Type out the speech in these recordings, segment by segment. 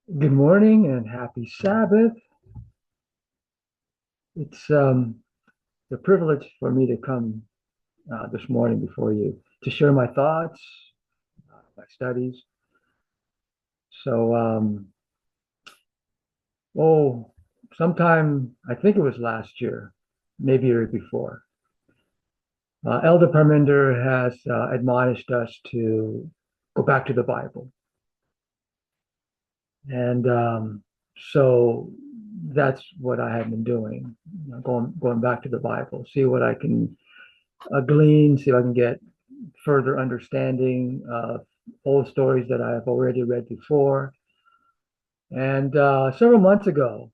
Good morning and happy Sabbath. It's a privilege for me to come this morning before you to share my thoughts, my studies. So, oh, sometime I think it was last year, maybe a year before. Elder Parminder has admonished us to go back to the Bible, and so that's what I have been doing, going back to the Bible, see what I can glean, see if I can get further understanding of old stories that I have already read before. And um, several months ago,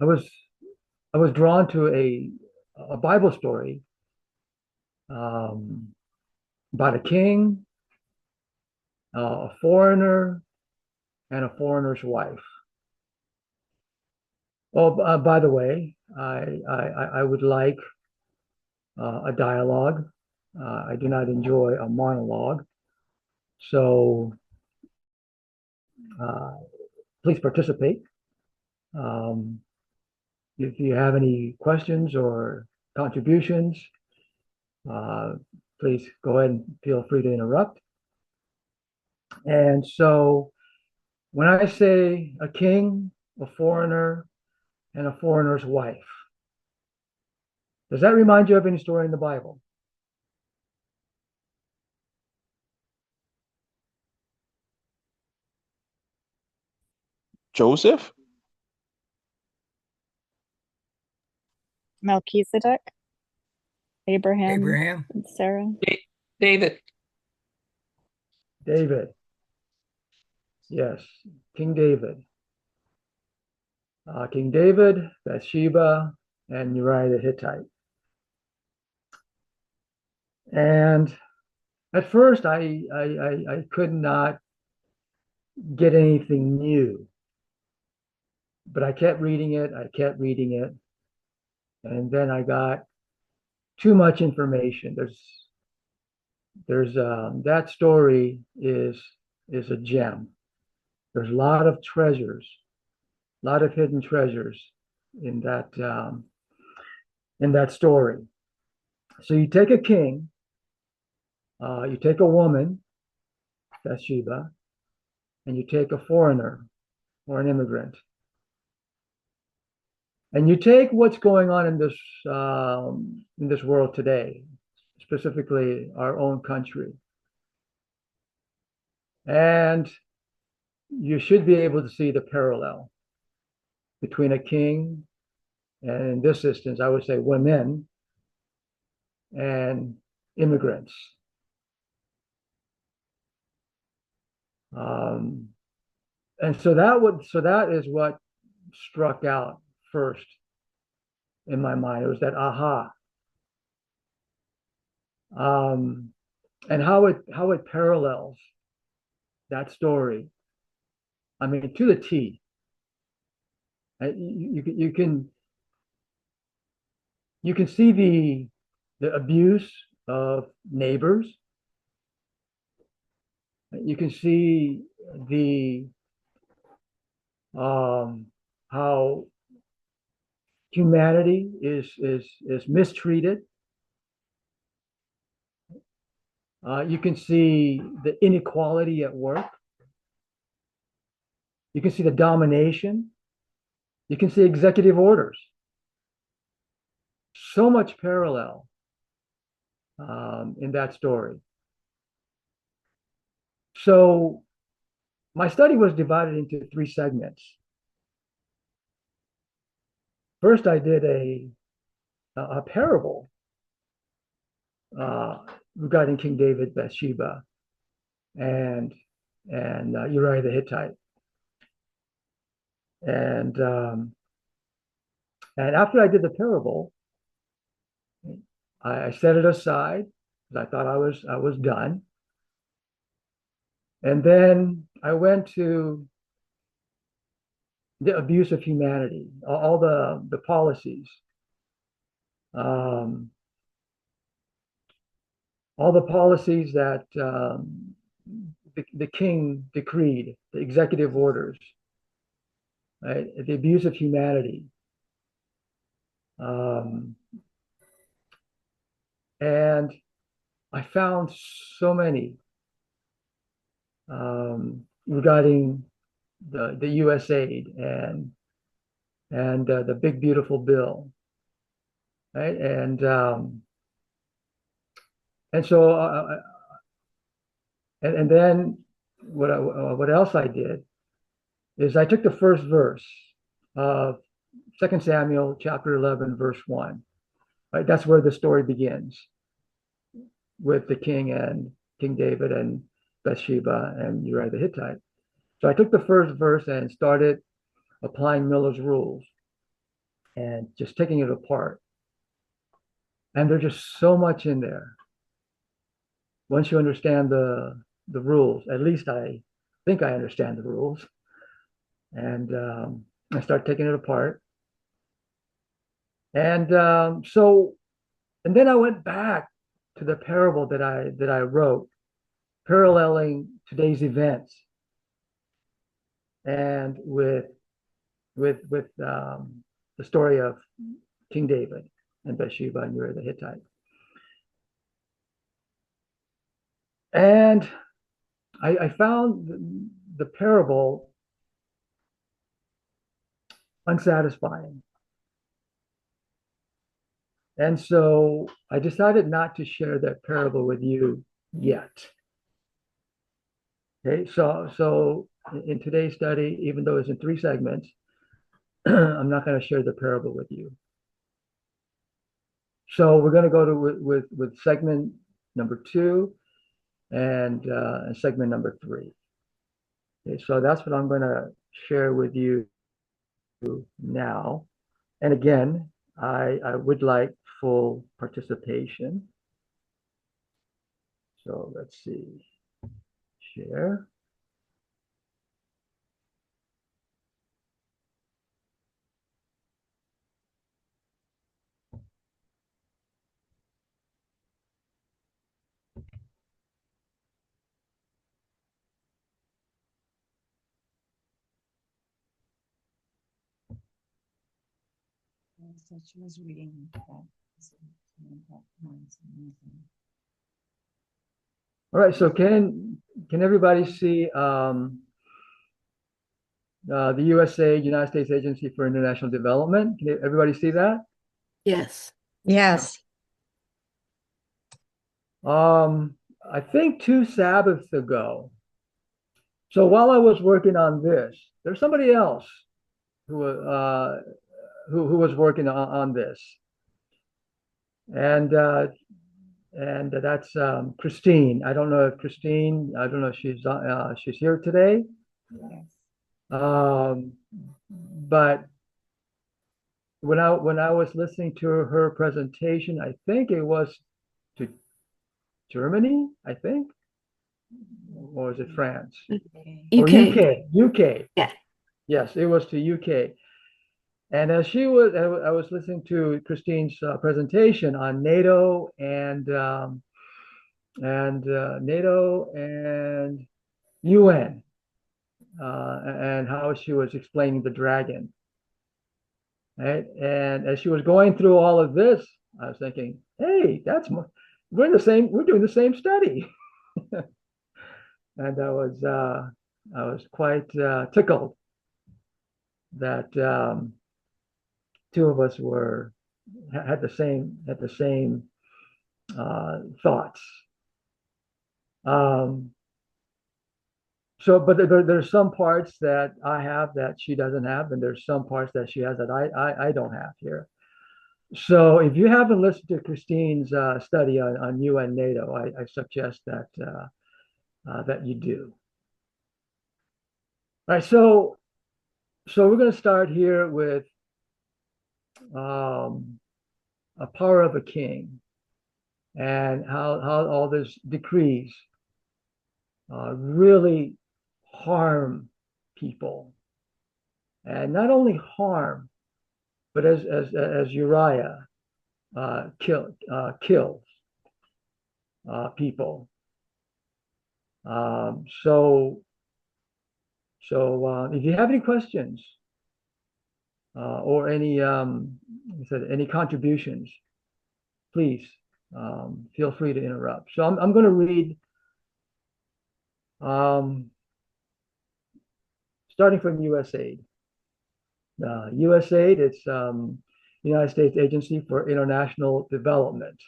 I was I was drawn to a Bible story um, about a king, a foreigner, and a foreigner's wife. Oh, by the way, I would like a dialogue. I do not enjoy a monologue. So uh, please participate. Um, if you have any questions or contributions, uh, please go ahead and feel free to interrupt. And so when I say a king, a foreigner, and a foreigner's wife, does that remind you of any story in the Bible? Joseph? Melchizedek, Abraham, Abraham. and Sarah. David. David, yes, King David. King David, Bathsheba, and Uriah the Hittite. And at first, I could not get anything new, but I kept reading it. I kept reading it, and then I got too much information. There's that story is a gem. There's a lot of treasures, a lot of hidden treasures in that story. So you take a king, you take a woman, Bathsheba, and you take a foreigner or an immigrant, and you take what's going on in this world today, specifically our own country, and you should be able to see the parallel between a king, and in this instance, I would say women and immigrants. Um, and so that is what struck out first in my mind. It was that aha, and how it parallels that story. I mean, to the T. You you can see the abuse of neighbors. You can see the how humanity is mistreated. You can see the inequality at work. You can see the domination. You can see executive orders. So much parallel in that story. So my study was divided into three segments. First, I did a parable regarding King David, Bathsheba, and Uriah the Hittite, and and after I did the parable, I set it aside because I thought I was done, and then I went to the abuse of humanity, all the policies, um, all the policies that the king decreed, the executive orders, right? The abuse of humanity. Um, and I found so many regarding the U.S. aid and the big beautiful bill, right? And so and then what else I did is I took the first verse of 2 Samuel chapter 11 verse 1. Right, that's where the story begins with the king and King David and Bathsheba and Uriah the Hittite. So I took the first verse and started applying Miller's rules and just taking it apart. And there's just so much in there. Once you understand the rules, at least I think I understand the rules, and I start taking it apart. And and then I went back to the parable that I wrote, paralleling today's events, and with the story of King David and Bathsheba and Uriah the Hittite. And I found the parable unsatisfying. And so I decided not to share that parable with you yet. Okay, so in today's study, even though it's in 3 segments, I'm not going to share the parable with you. So we're going to go to with segment number 2 and segment number 3. Okay, so that's what I'm going to share with you now. And again, I would like full participation. So let's see, share. So she was reading that. All right, so can everybody see the USA, United States Agency for International Development? Can everybody see that? Yes. Yes. I think 2 Sabbaths ago. So while I was working on this, there's somebody else who was working on this, and that's Christine. I don't know if Christine. I don't know if she's here today. Yes. But when I was listening to her presentation, I think it was to Germany, I think, or was it France? Or UK. UK. Yeah. Yes, it was to UK. And as I was listening to Christine's presentation on NATO and NATO and UN, and how she was explaining the dragon. Right? And as she was going through all of this, I was thinking, hey, we're doing the same study. And I was quite tickled that 2 of us had the same thoughts. But there's some parts that I have that she doesn't have, and there's some parts that she has that I don't have here. So if you haven't listened to Christine's study on UN NATO, I suggest that that you do. All right, so we're going to start here with a power of a king and how all these decrees really harm people, and not only harm, but as Uriah kills. people. If you have any questions or any, any contributions, please feel free to interrupt. So I'm going to read, starting from USAID. USAID, it's United States Agency for International Development.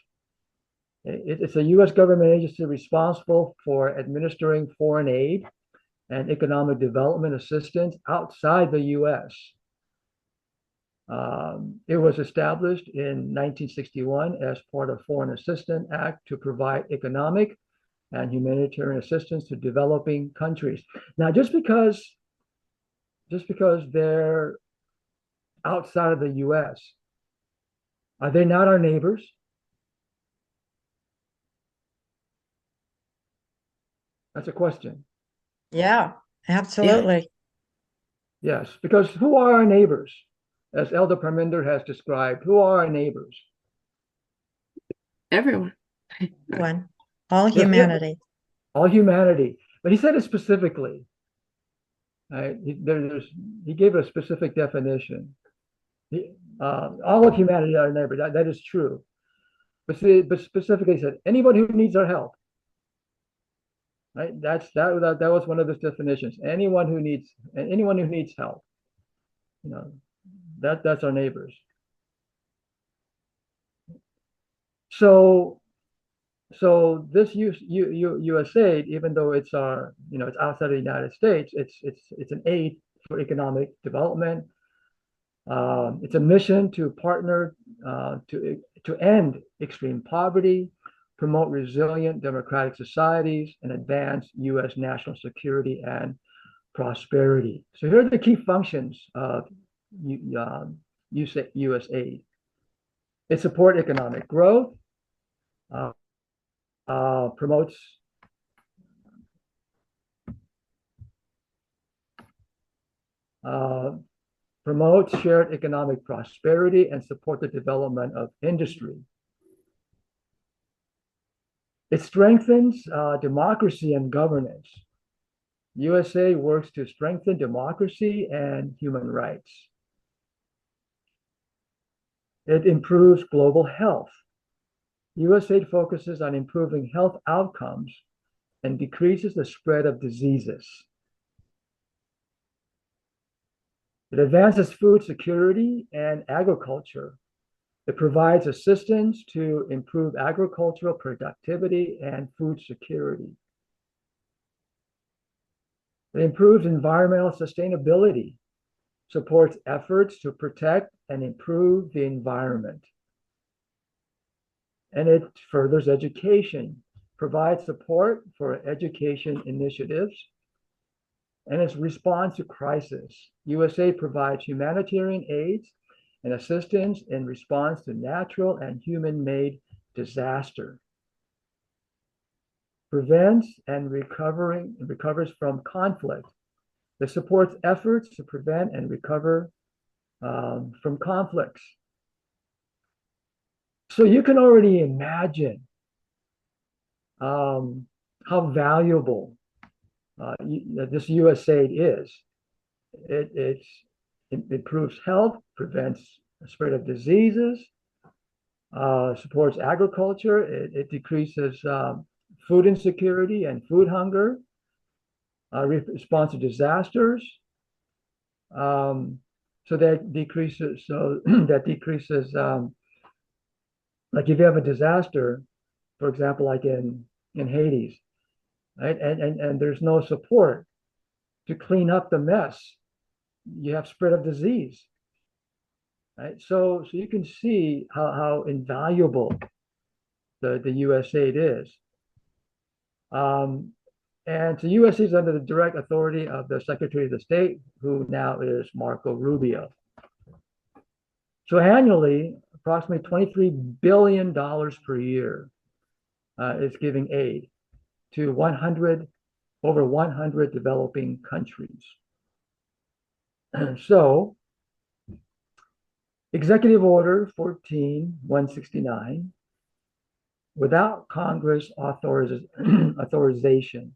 It's a U.S. government agency responsible for administering foreign aid and economic development assistance outside the U.S. It was established in 1961 as part of Foreign Assistance Act to provide economic and humanitarian assistance to developing countries. Now, just because they're outside of the U.S., are they not our neighbors? That's a question. Yeah, absolutely. Yes, because who are our neighbors? As Elder Parminder has described, who are our neighbors? Everyone. One, all Yes, humanity. all humanity. But he said it specifically. Right? He gave a specific definition. All of humanity are our neighbor. That is true. But specifically said anybody who needs our help. Right? That was one of the definitions. Anyone who needs help. You know, that's our neighbors. So this USAID, even though it's it's outside of the United States, it's an aid for economic development. It's a mission to partner to end extreme poverty, promote resilient democratic societies, and advance U.S. national security and prosperity. So here are the key functions of USAID. It supports economic growth, promotes shared economic prosperity, and support the development of industry. It strengthens democracy and governance. USA works to strengthen democracy and human rights. It improves global health. USAID focuses on improving health outcomes and decreases the spread of diseases. It advances food security and agriculture. It provides assistance to improve agricultural productivity and food security. It improves environmental sustainability, supports efforts to protect and improve the environment. And it furthers education, provides support for education initiatives, and its response to crisis. USA provides humanitarian aid and assistance in response to natural and human-made disaster. Prevents and recovers from conflict. It supports efforts to prevent and recover from conflicts. So you can already imagine how valuable this USAID is. It improves health, prevents the spread of diseases, supports agriculture. It decreases food insecurity and food hunger, responds to disasters. So that decreases. Like if you have a disaster, for example, like in Hades, right? And there's no support to clean up the mess. You have spread of disease, right? So you can see how invaluable the USAID is. And so USAID is under the direct authority of the Secretary of the State, who now is Marco Rubio. So annually, approximately $23 billion per year is giving aid to over 100 developing countries. So, Executive Order 14169 without Congress authorization,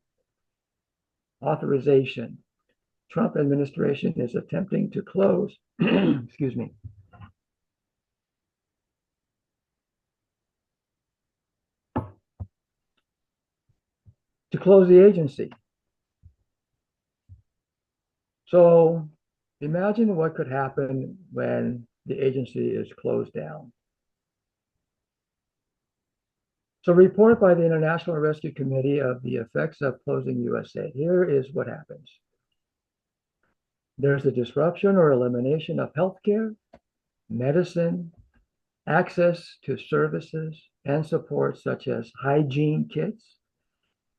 Trump administration is attempting to close, excuse me, to close the agency. So imagine what could happen when the agency is closed down. So report by the International Rescue Committee of the effects of closing USAID. Here is what happens. There's a disruption or elimination of healthcare, medicine, access to services and support such as hygiene kits,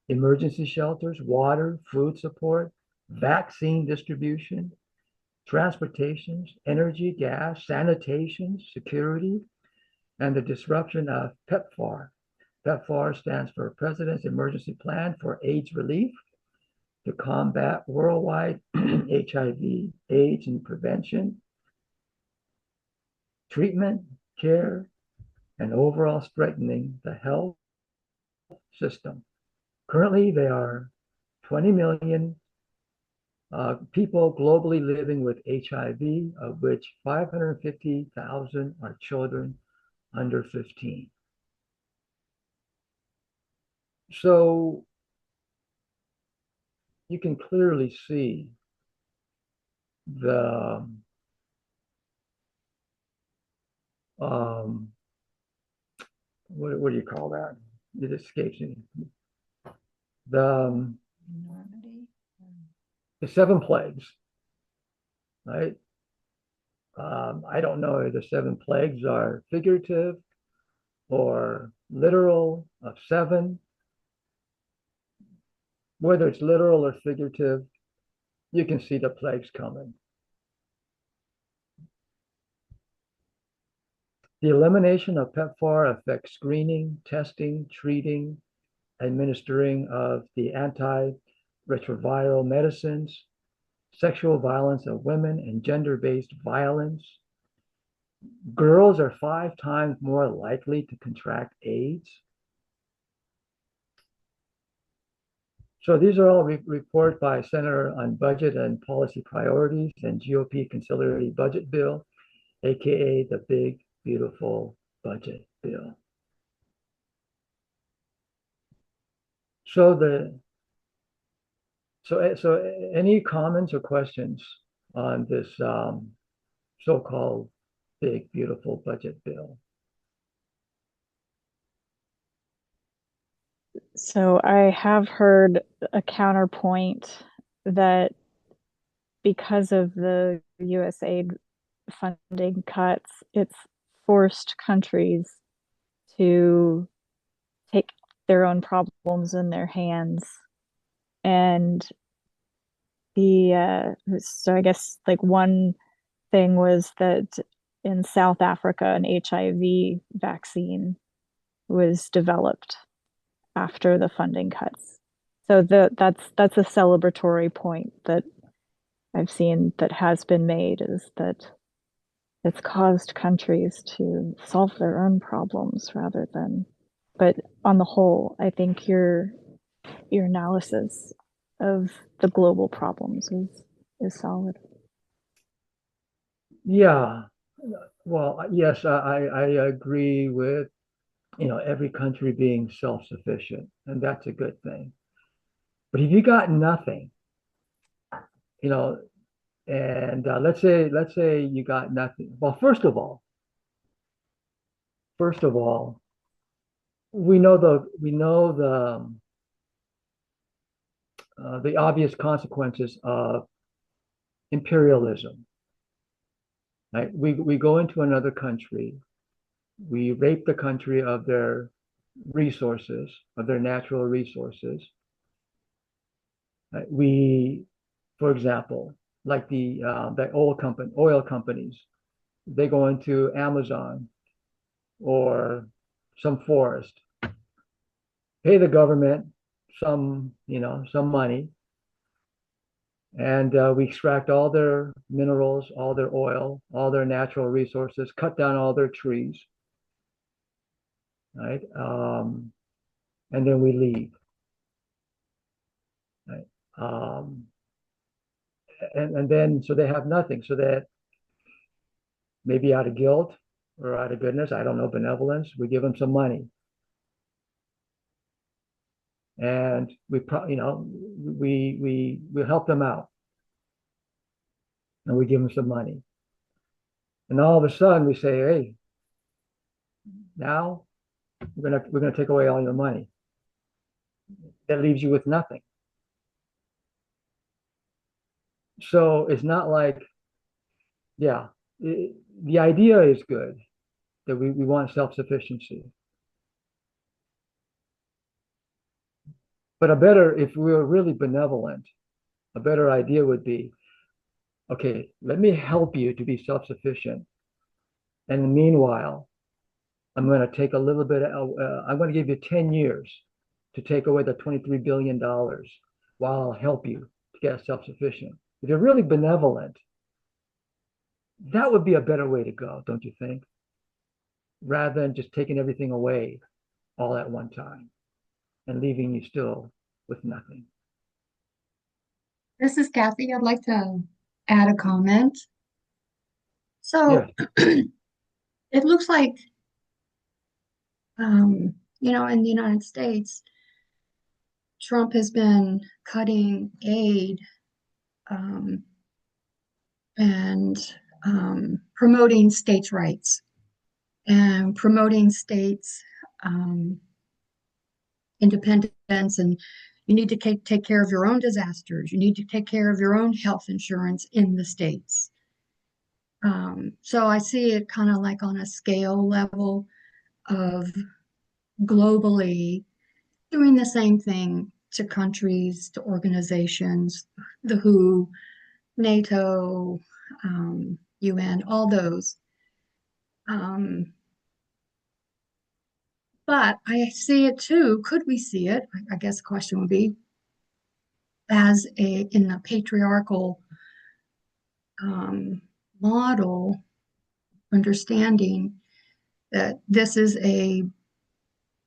emergency shelters, water, food support, vaccine distribution, transportations, energy, gas, sanitation, security, and the disruption of PEPFAR. PEPFAR stands for President's Emergency Plan for AIDS Relief to combat worldwide HIV, AIDS, and prevention, treatment, care, and overall strengthening the health system. Currently, there are 20 million people globally living with HIV, of which 550,000 are children under 15. So you can clearly see the what do you call that? It escapes me. The Enormity. the seven plagues, right? I don't know if the seven plagues are figurative or literal of seven. Whether it's literal or figurative, you can see the plagues coming. The elimination of PEPFAR affects screening, testing, treating, administering of the antiretroviral medicines, sexual violence of women, and gender-based violence. Girls are 5 times more likely to contract AIDS. So these are all reports by Center on Budget and Policy Priorities and GOP Conciliatory Budget Bill, aka the Big Beautiful Budget Bill. So any comments or questions on this so-called Big Beautiful Budget Bill? So I have heard a counterpoint that because of the USAID funding cuts, it's forced countries to take their own problems in their hands. And so I guess like one thing was that in South Africa, an HIV vaccine was developed after the funding cuts. So that's a celebratory point that I've seen that has been made, is that it's caused countries to solve their own problems rather than. But on the whole, I think your analysis of the global problems is solid. Yeah, well, yes, I agree with, every country being self-sufficient, and that's a good thing. But if you got nothing, and let's say you got nothing. Well, first of all, we know the obvious consequences of imperialism. Right? We go into another country, we rape the country of their resources, of their natural resources. Right? For example, like the oil companies, they go into Amazon or some forest, pay the government some money, and we extract all their minerals, all their oil, all their natural resources, cut down all their trees, right? And then we leave, right? And then so they have nothing, so that maybe out of guilt or out of goodness, I don't know, benevolence, we give them some money. And we help them out, and we give them some money. And all of a sudden we say, hey, now we're gonna take away all your money. That leaves you with nothing. So it's not like, yeah, the idea is good that we want self-sufficiency. But if we were really benevolent, a better idea would be, okay, let me help you to be self-sufficient. And meanwhile, I'm going to take a little bit, I'm going to give you 10 years to take away the $23 billion while I'll help you to get self-sufficient. If you're really benevolent, that would be a better way to go, don't you think? Rather than just taking everything away all at one time and leaving you still with nothing. This is Kathy. I'd like to add a comment. So Yes. it looks like, in the United States, Trump has been cutting aid um, and promoting states' rights and promoting states' independence. And you need to take care of your own disasters. You need to take care of your own health insurance in the states. So I see it kind of like on a scale level of globally doing the same thing to countries, to organizations, the WHO, NATO, UN, all those. But I see it too. Could we see it? I guess the question would be as in a patriarchal model, understanding that this is a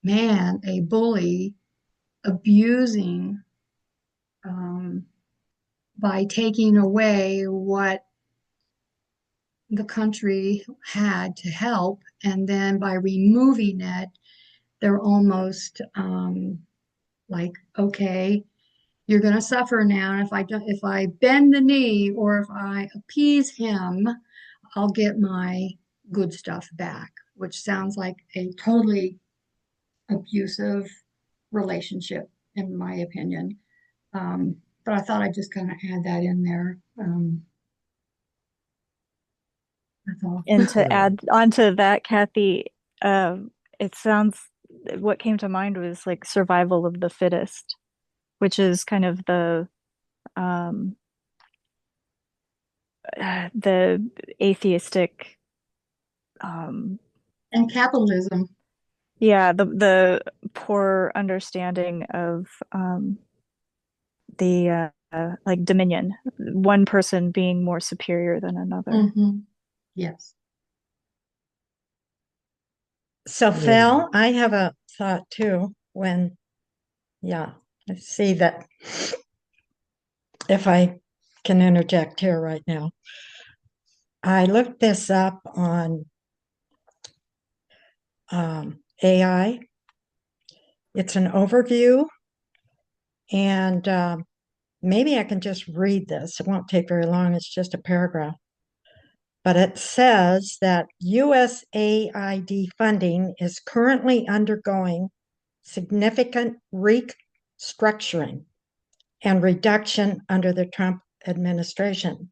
man, a bully, abusing by taking away what the country had to help, and then by removing it, they're almost like, okay, you're going to suffer now. And if I bend the knee or if I appease him, I'll get my good stuff back, which sounds like a totally abusive relationship, in my opinion. But I thought I'd just kind of add that in there. That's all. And to add onto that, Kathy, it sounds, what came to mind was like survival of the fittest, which is kind of the atheistic, And capitalism. yeah, the poor understanding of the like dominion, one person being more superior than another. Mm-hmm. Yes. So, Phil, I have a thought too I see that if I can interject here right now. I looked this up on AI. It's an overview, and maybe I can just read this. It won't take very long. It's just a paragraph. But it says that USAID funding is currently undergoing significant restructuring and reduction under the Trump administration.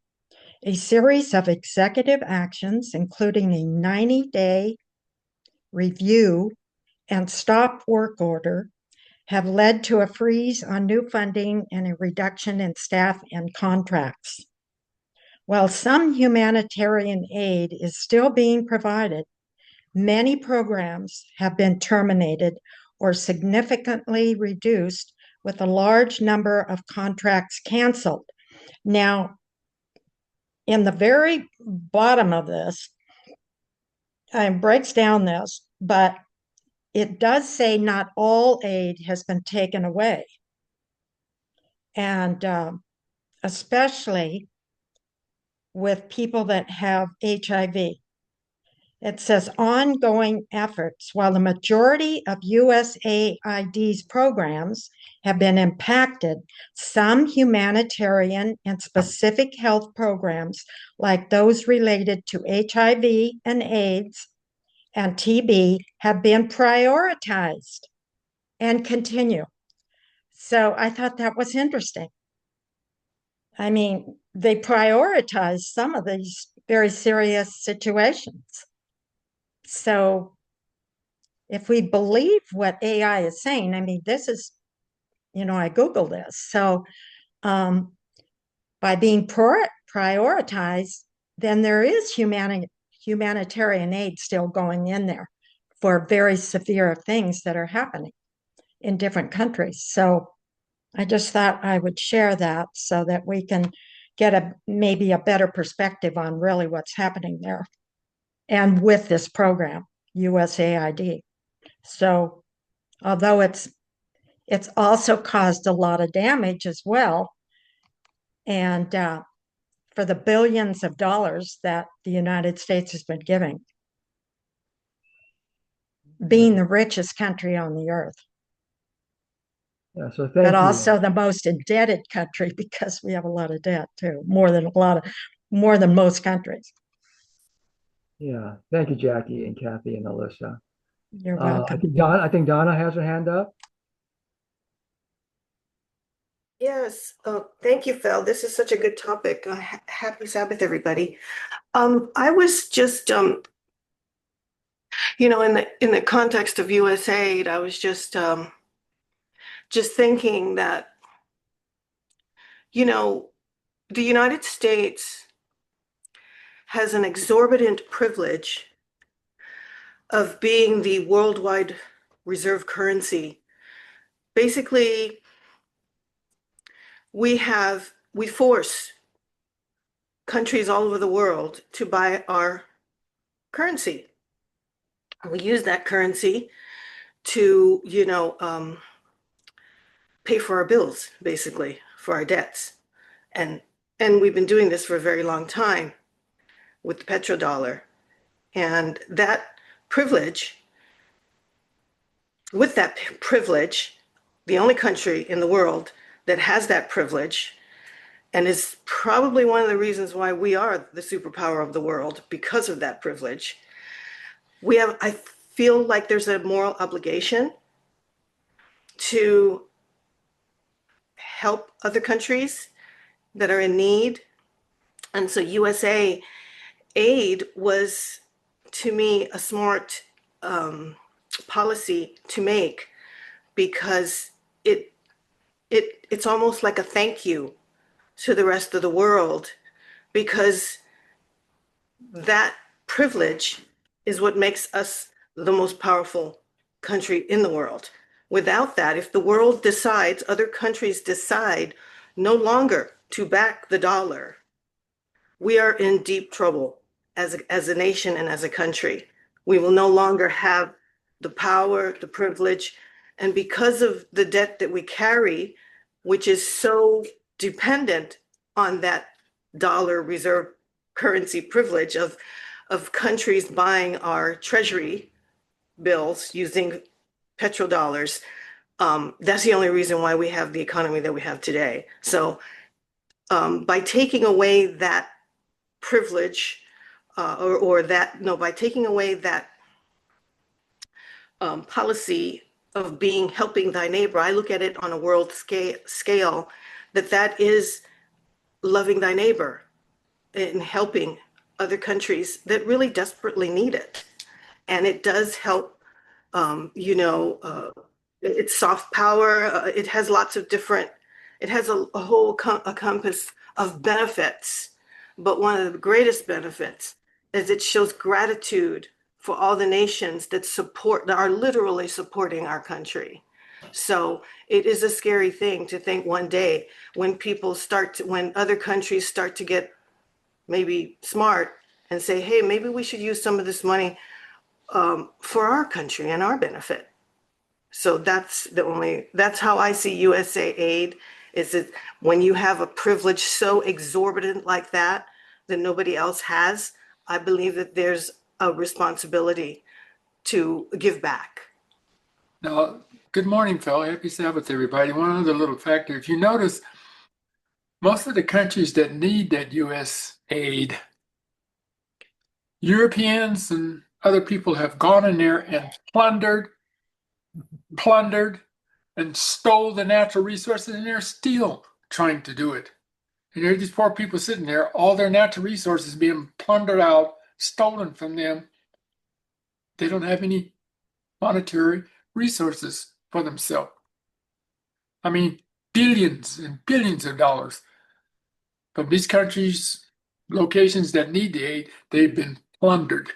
A series of executive actions, including a 90-day review and stop work order, have led to a freeze on new funding and a reduction in staff and contracts. While some humanitarian aid is still being provided, many programs have been terminated or significantly reduced, with a large number of contracts canceled. Now, in the very bottom of this, it breaks down this, but it does say not all aid has been taken away. And especially with people that have HIV. It says ongoing efforts. While the majority of USAID's programs have been impacted, some humanitarian and specific health programs, like those related to HIV and AIDS and TB, have been prioritized and continue. So I thought that was interesting. I mean, they prioritize some of these very serious situations. So if we believe what AI is saying, I mean, this is, I Googled this. So by being prioritized, then there is humanitarian aid still going in there for very severe things that are happening in different countries. So I just thought I would share that so that we can get maybe a better perspective on really what's happening there and with this program, USAID. So although it's also caused a lot of damage as well, and for the billions of dollars that the United States has been giving, being the richest country on the earth. Yeah, so thank But you. also the most indebted country because we have a lot of debt too, more than most countries. Yeah, thank you, Jackie and Kathy and Alyssa. You're I welcome. think Donna has her hand up. Yes, thank you, Fel. This is such a good topic. Happy Sabbath, everybody. I was just, in the context of USAID, I was just thinking that, the United States has an exorbitant privilege of being the worldwide reserve currency. Basically, we force countries all over the world to buy our currency. We use that currency to, pay for our bills, basically, for our debts. And we've been doing this for a very long time with the petrodollar. And with that privilege, the only country in the world that has that privilege, and is probably one of the reasons why we are the superpower of the world, because of that privilege, I feel like there's a moral obligation to help other countries that are in need. And so USA aid was, to me, a smart policy to make, because it's almost like a thank you to the rest of the world, because that privilege is what makes us the most powerful country in the world. Without that, if the world decides, other countries decide no longer to back the dollar, we are in deep trouble as a nation and as a country. We will no longer have the power, the privilege, and because of the debt that we carry, which is so dependent on that dollar reserve currency privilege of countries buying our treasury bills using petrodollars, that's the only reason why we have the economy that we have today. So by taking away that privilege, by taking away that policy of helping thy neighbor, I look at it on a world scale, that is loving thy neighbor and helping other countries that really desperately need it. And it does help, it's soft power. It has lots of it has a whole compass of benefits. But one of the greatest benefits is it shows gratitude for all the nations that are literally supporting our country. So it is a scary thing to think one day when when other countries start to get maybe smart and say, hey, maybe we should use some of this money for our country and our benefit. So that's how I see USA Aid, is that when you have a privilege so exorbitant like that nobody else has, I believe that there's a responsibility to give back. Now, good morning, Fel. Happy Sabbath, everybody. One other little factor. If you notice, most of the countries that need that U.S. aid, Europeans and other people have gone in there and plundered, and stole the natural resources, and they're still trying to do it. And there are these poor people sitting there, all their natural resources being plundered out, stolen from them. They don't have any monetary resources for themselves. I mean, billions and billions of dollars from these countries, locations that need the aid, they've been plundered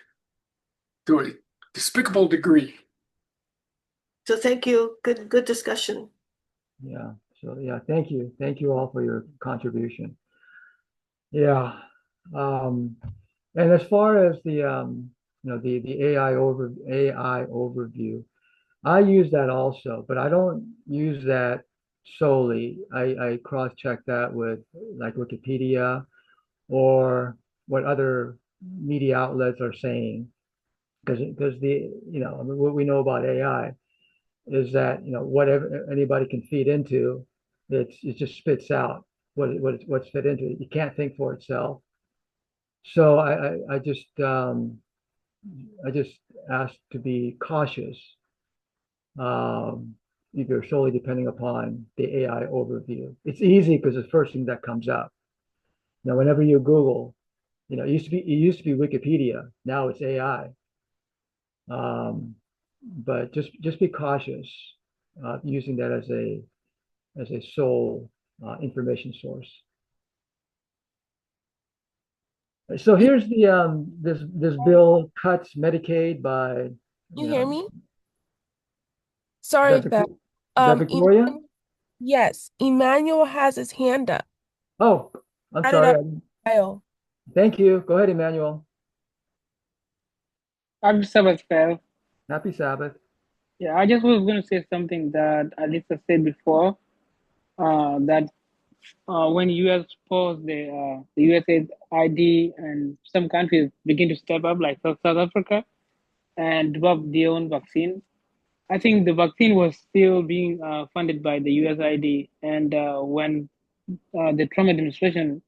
to a despicable degree. So thank you. Good discussion. Yeah. So yeah, thank you. Thank you all for your contribution. Yeah. And as far as the the AI overview, I use that also, but I don't use that solely. I cross-check that with like Wikipedia or what other media outlets are saying, because I mean, what we know about AI is that whatever anybody can feed into, it just spits out what's fed into it. You can't think for itself. So I just ask to be cautious, um, either solely depending upon the AI overview. It's easy because it's the first thing that comes up. Now, whenever you Google, it used to be Wikipedia. Now it's AI. But just be cautious using that as a sole information source. So here's the this bill cuts Medicaid by You hear me? is Sorry, that, Beth. is that Victoria? Yes, Emmanuel has his hand up. Oh, I'm Got it up, sorry. Kyle. Thank you. Go ahead, Emmanuel. Happy Sabbath, Fel. Happy Sabbath. Yeah, I just was going to say something that Alisa said before. That when U.S. paused the USA ID and some countries begin to step up, like South Africa, and develop their own vaccine. I think the vaccine was still being funded by the USAID, and when the Trump administration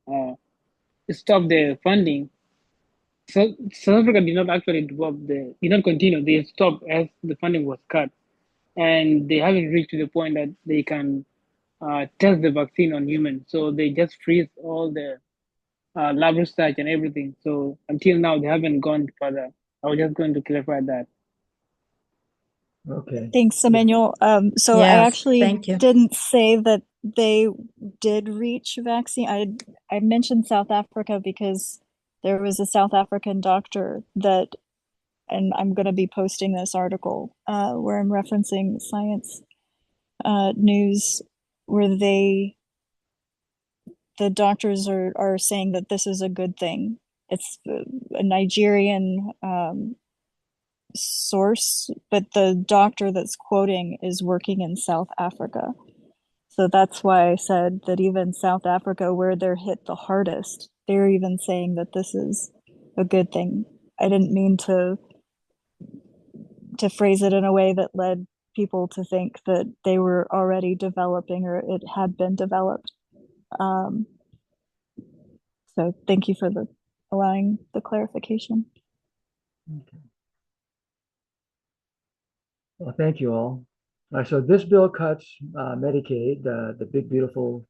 stopped the funding, so South Africa did not actually did not continue. They stopped as the funding was cut, and they haven't reached to the point that they can test the vaccine on humans. So they just freeze all the lab research and everything. So until now, they haven't gone further. I was just going to clarify that. Okay. Thanks, Emmanuel. So I Yes, actually thank you. didn't say that they did reach vaccine. I mentioned South Africa because there was a South African doctor that, and I'm going to be posting this article where I'm referencing Science News, where the doctors are saying that this is a good thing. It's a Nigerian source, but the doctor that's quoting is working in South Africa. So that's why I said that even South Africa, where they're hit the hardest, they're even saying that this is a good thing. I didn't mean to phrase it in a way that led people to think that they were already developing or it had been developed. So thank you for allowing the clarification. Okay. Well, thank you all. All right, so this bill cuts Medicaid, the big beautiful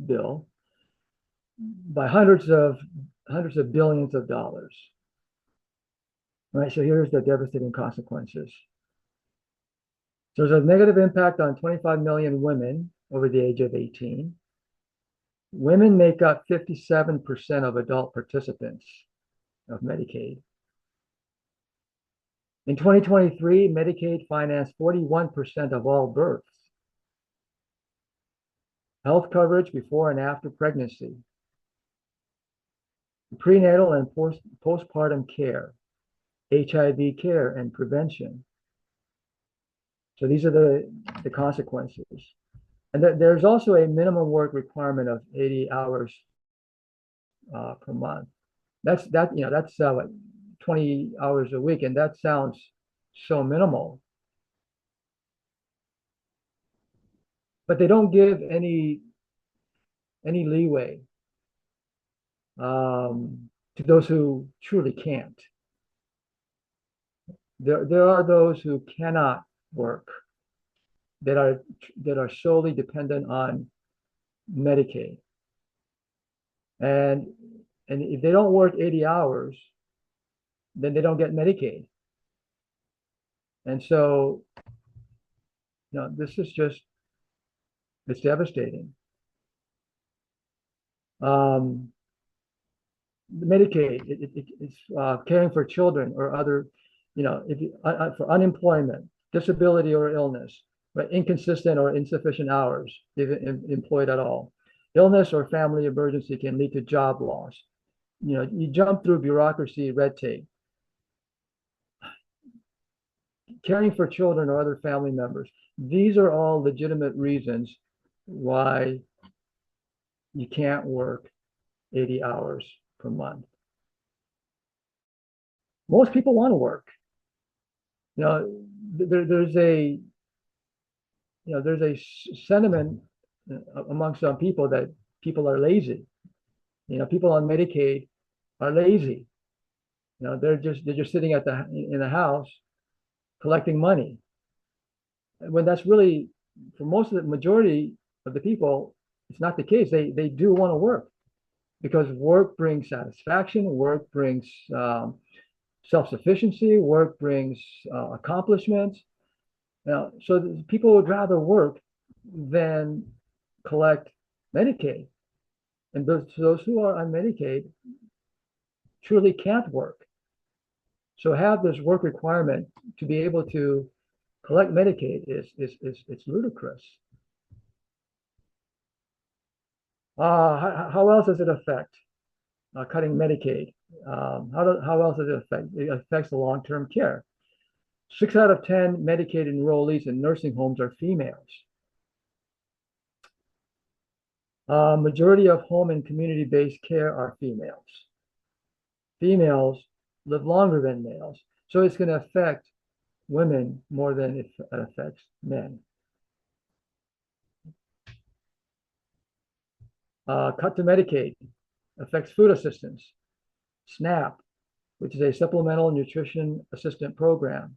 bill, by hundreds of billions of dollars. All right, so here's the devastating consequences. So there's a negative impact on 25 million women over the age of 18. Women make up 57% of adult participants of Medicaid. In 2023, Medicaid financed 41% of all births. Health coverage before and after pregnancy, prenatal and postpartum care, HIV care and prevention. So these are the consequences. And there's also a minimum work requirement of 80 hours per month. That's 20 hours a week, and that sounds so minimal. But they don't give any leeway to those who truly can't. There are those who cannot work that are solely dependent on Medicaid. And if they don't work 80 hours, then they don't get Medicaid. And so, this is just, it's devastating. Medicaid, it's caring for children or other, for unemployment, disability or illness, but inconsistent or insufficient hours, if employed at all. Illness or family emergency can lead to job loss. You jump through bureaucracy, red tape. Caring for children or other family members. These are all legitimate reasons why you can't work 80 hours per month. Most people want to work. There's a sentiment among some people that people are lazy. People on Medicaid are lazy. They're just sitting in the house collecting money. When that's really, for most of the majority of the people, it's not the case. They do want to work because work brings satisfaction, work brings self-sufficiency, work brings accomplishments. So people would rather work than collect Medicaid. And those who are on Medicaid truly can't work. So have this work requirement to be able to collect Medicaid it's ludicrous. How else does it affect cutting Medicaid? How else does it affect? It affects the long-term care. 6 out of 10 Medicaid enrollees in nursing homes are females. Majority of home and community-based care are females. Females live longer than males, so it's going to affect women more than it affects men. Cut to Medicaid affects food assistance. SNAP, which is a supplemental nutrition assistant program.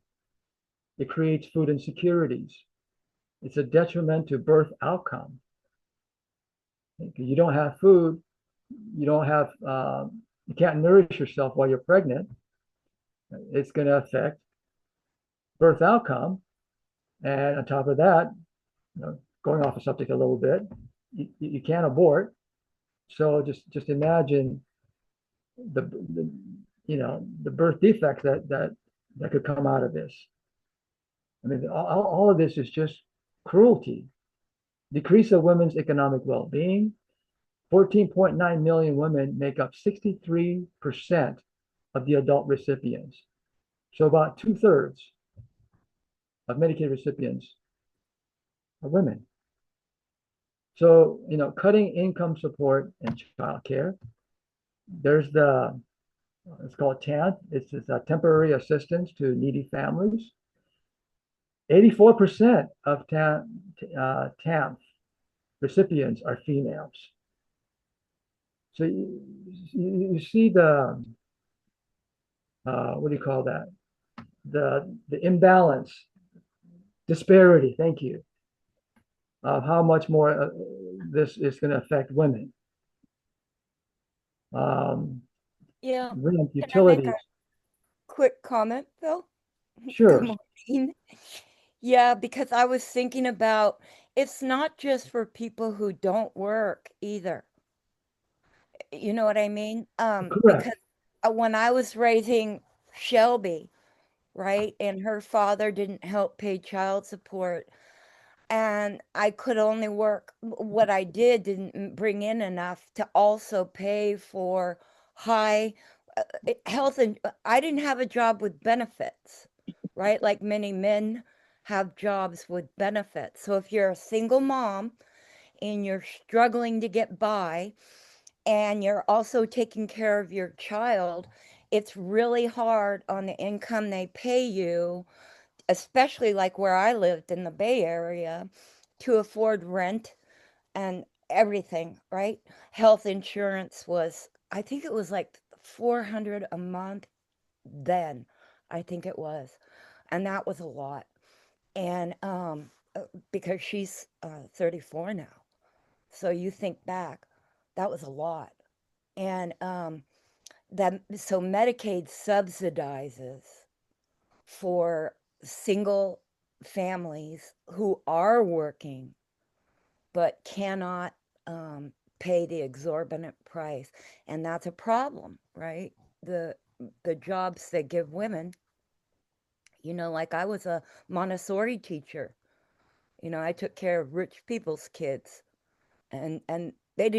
It creates food insecurities. It's a detriment to birth outcome. You don't have food, you can't nourish yourself while you're pregnant. It's going to affect birth outcome. And on top of that, going off the subject a little bit, you can't abort. So just imagine the birth defects that could come out of this. I mean, all of this is just cruelty. Decrease of women's economic well-being. 14.9 million women make up 63% of the adult recipients. So about 2/3 of Medicaid recipients are women. So, cutting income support and child care. There's it's called TANF. It's a temporary assistance to needy families. 84% of TANF recipients are females. So you see the, what do you call that? The imbalance, disparity, thank you, of how much more this is going to affect women. Yeah. Rent, Can I make utilities. a quick comment, Phil? Sure. Good morning. Yeah, because I was thinking about it's not just for people who don't work either. You know what I mean? Correct. Because when I was raising Shelby, right, and her father didn't help pay child support, and I could only work, what I did didn't bring in enough to also pay for high health and I didn't have a job with benefits, right? Like many men have jobs with benefits. So if you're a single mom and you're struggling to get by and you're also taking care of your child, it's really hard on the income they pay you, especially like where I lived in the Bay Area, to afford rent and everything, right? Health insurance was, I think it was like 400 a month then. I think it was. And that was a lot. And because she's 34 now. So you think back, that was a lot. And that so Medicaid subsidizes for single families who are working but cannot pay the exorbitant price, and that's a problem, right? The jobs they give women, like I was a Montessori teacher. I took care of rich people's kids, and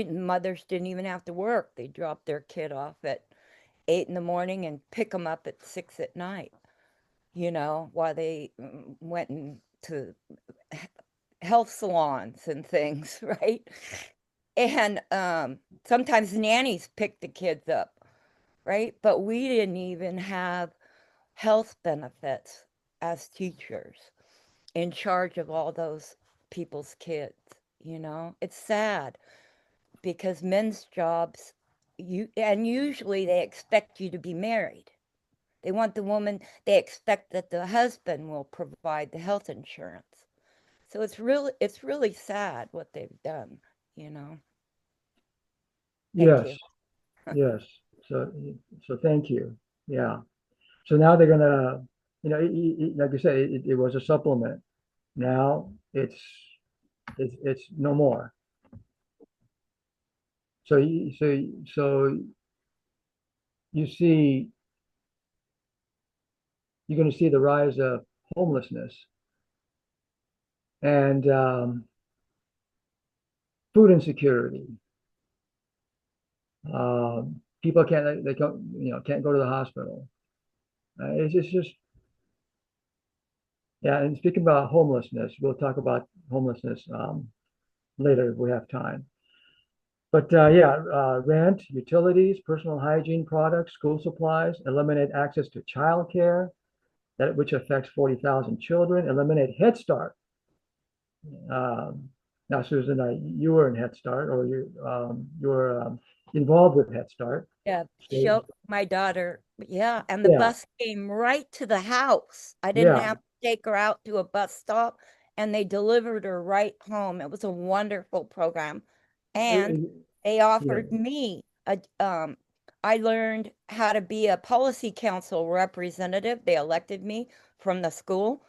mothers didn't even have to work. They dropped their kid off at 8 in the morning and pick them up at 6 at night, while they went to health salons and things, right? And sometimes nannies picked the kids up, right? But we didn't even have health benefits as teachers in charge of all those people's kids. It's sad because men's jobs, and usually they expect you to be married. They want the woman, they expect that the husband will provide the health insurance. So it's really sad what they've done, Thank Yes, you. yes. So, so thank you. Yeah. So now they're gonna, like you said, it was a supplement. Now it's no more. So you see, you're going to see the rise of homelessness and food insecurity. People can't go to the hospital. It's just yeah. And speaking about homelessness, we'll talk about homelessness later if we have time. But rent, utilities, personal hygiene products, school supplies, eliminate access to childcare, which affects 40,000 children, eliminate Head Start. Now, Susan, you were in Head Start, or you were involved with Head Start. Yeah, So, show my daughter. Yeah, and the yeah, bus came right to the house. I didn't yeah, have to take her out to a bus stop, and they delivered her right home. It was a wonderful program. And it- they yeah, offered me I learned how to be a policy council representative. They elected me from the school,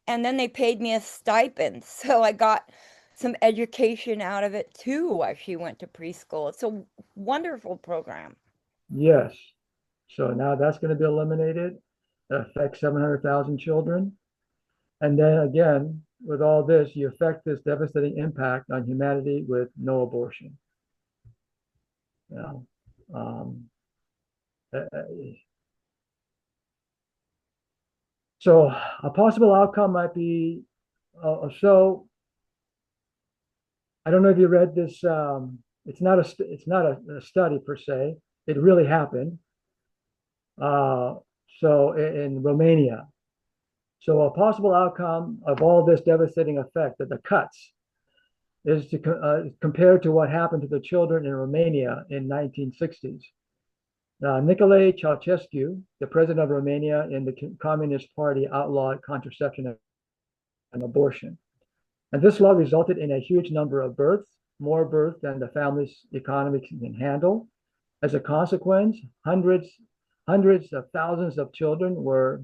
and then they paid me a stipend. So I got some education out of it too while she went to preschool. It's a wonderful program. yes. So now that's going to be eliminated. It affects 700,000 children. And then again, with all this, you affect this devastating impact on humanity with no abortion. You know, um, uh, so a possible outcome might be so. I don't know if you read this. It's not a study per se. It really happened. Uh, so in Romania. So a possible outcome of all this devastating effect of the cuts is compared to what happened to the children in Romania in 1960s. Nicolae Ceausescu, the president of Romania in the Communist Party, outlawed contraception and abortion. And this law resulted in a huge number of births, more births than the family's economy can handle. As a consequence, hundreds of thousands of children were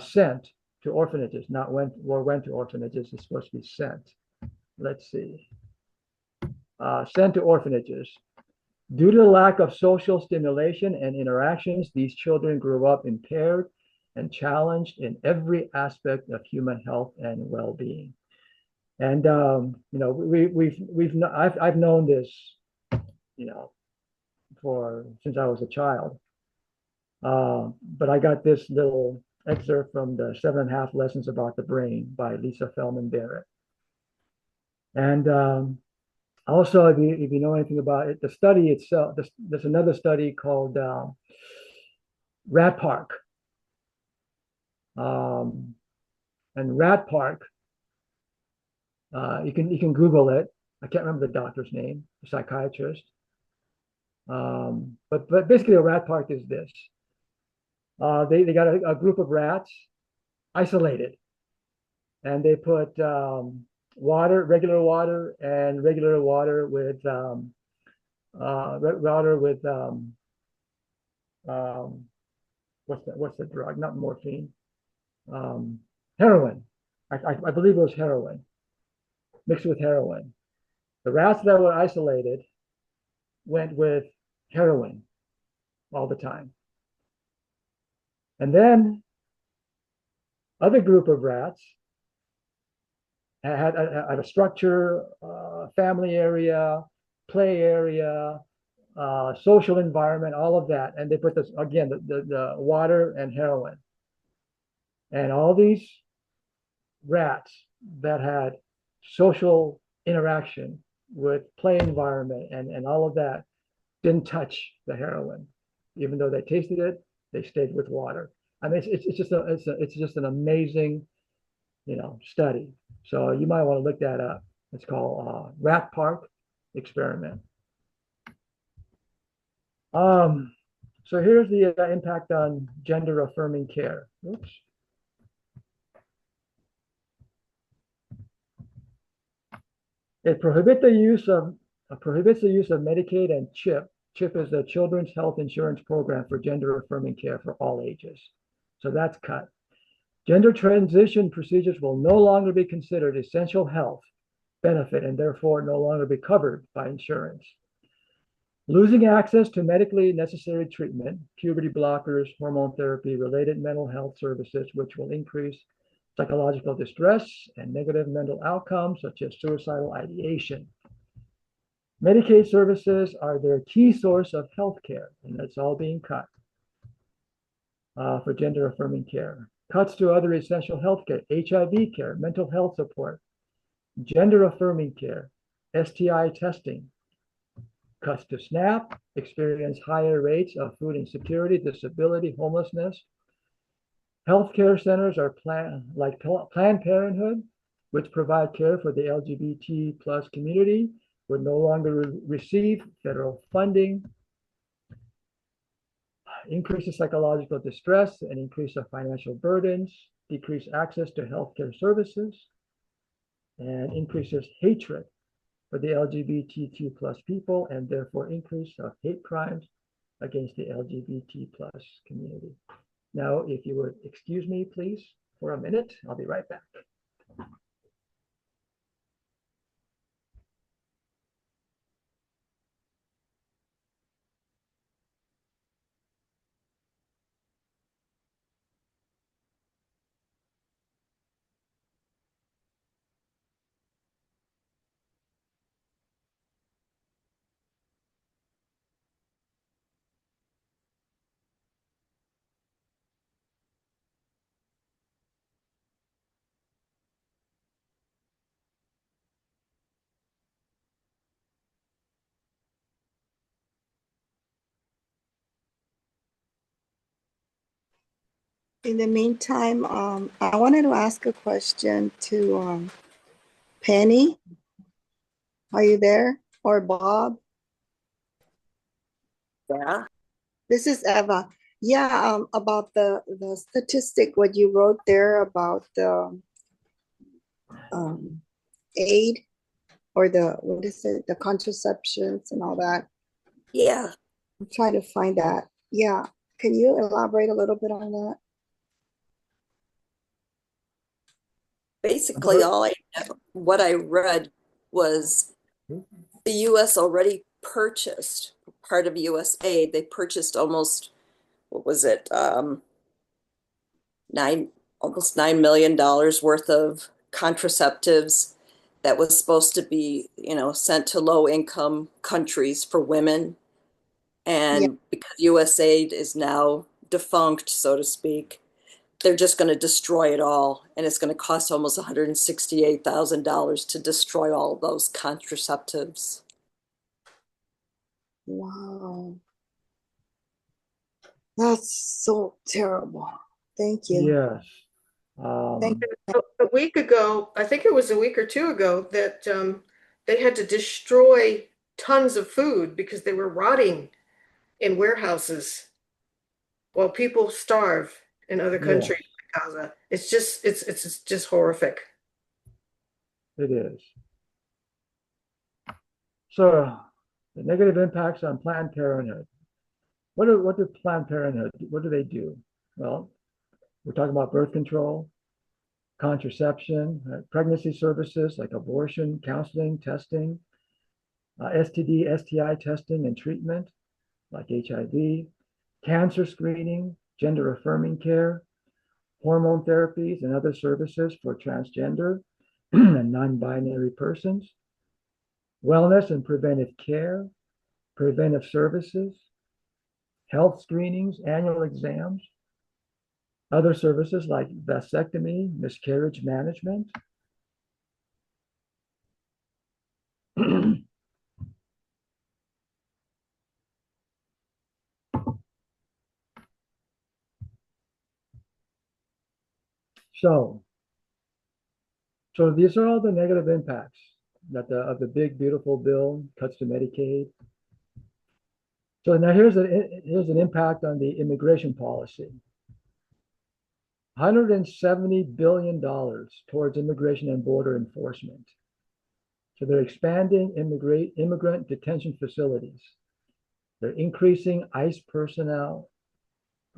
sent to orphanages, not went to orphanages. It's supposed to be sent. Let's see. Sent to orphanages. Due to the lack of social stimulation and interactions, these children grew up impaired and challenged in every aspect of human health and well-being. And I've known this, for since I was a child. But I got this little excerpt from the 7.5 Lessons About the Brain by Lisa Feldman Barrett. And also, if you know anything about it, the study itself, there's another study called Rat Park. And Rat Park, you can Google it. I can't remember the doctor's name, the psychiatrist. But basically, a rat park is this. They got a group of rats isolated, and they put water, regular water, and regular water with what's the drug? Not morphine. Heroin. I believe it was heroin mixed with heroin. The rats that were isolated went with heroin all the time. And then other group of rats had a structure, family area, play area, social environment, all of that. And they put this, again, the water and heroin. And all these rats that had social interaction with play environment and all of that didn't touch the heroin. Even though they tasted it, they stayed with water. I mean, it's just an amazing, study. So you might want to look that up. It's called Rat Park Experiment. So here's the impact on gender affirming care. Oops. It prohibits the use of Medicaid and CHIP. CHIP is the Children's Health Insurance Program for gender affirming care for all ages. So that's cut. Gender transition procedures will no longer be considered essential health benefit and therefore no longer be covered by insurance. Losing access to medically necessary treatment, puberty blockers, hormone therapy, related mental health services, which will increase psychological distress and negative mental outcomes such as suicidal ideation. Medicaid services are their key source of health care, and that's all being cut for gender affirming care. Cuts to other essential health care, HIV care, mental health support, gender affirming care, STI testing. Cuts to SNAP, experience higher rates of food insecurity, disability, homelessness. Healthcare centers are like Planned Parenthood, which provide care for the LGBT plus community, would no longer receive federal funding. Increase of psychological distress and increase of financial burdens, decrease access to healthcare services, and increases hatred for the LGBTQ plus people, and therefore increase of hate crimes against the LGBT plus community. Now, if you would excuse me, please, for a minute, I'll be right back. In the meantime, I wanted to ask a question to Penny. Are you there? Or Bob? Yeah. This is Eva. Yeah, about the statistic, what you wrote there about the aid or what is it, the contraceptions and all that. Yeah. I'm trying to find that. Yeah. Can you elaborate a little bit on that? Basically, what I read was the U.S. already purchased part of U.S. aid. They purchased almost, what was it, almost $9 million worth of contraceptives that was supposed to be, sent to low-income countries for women. And because USAID is now defunct, so to speak, they're just going to destroy it all. And it's going to cost almost $168,000 to destroy all of those contraceptives. Wow. That's so terrible. Thank you. Yes. Thank A week ago, I think it was a week or two ago, that they had to destroy tons of food because they were rotting in warehouses while people starve in other countries like Gaza. It's just horrific. It is. So the negative impacts on Planned Parenthood. What do Planned Parenthood, what do they do? Well, we're talking about birth control, contraception, pregnancy services like abortion, counseling, testing, STD, STI testing and treatment like HIV, cancer screening, gender affirming care, hormone therapies and other services for transgender and non-binary persons, wellness and preventive care, preventive services, health screenings, annual exams, other services like vasectomy, miscarriage management. So these are all the negative impacts that of the big beautiful bill, cuts to Medicaid. So now here's an impact on the immigration policy. $170 billion towards immigration and border enforcement. So they're expanding immigrant detention facilities. They're increasing ICE personnel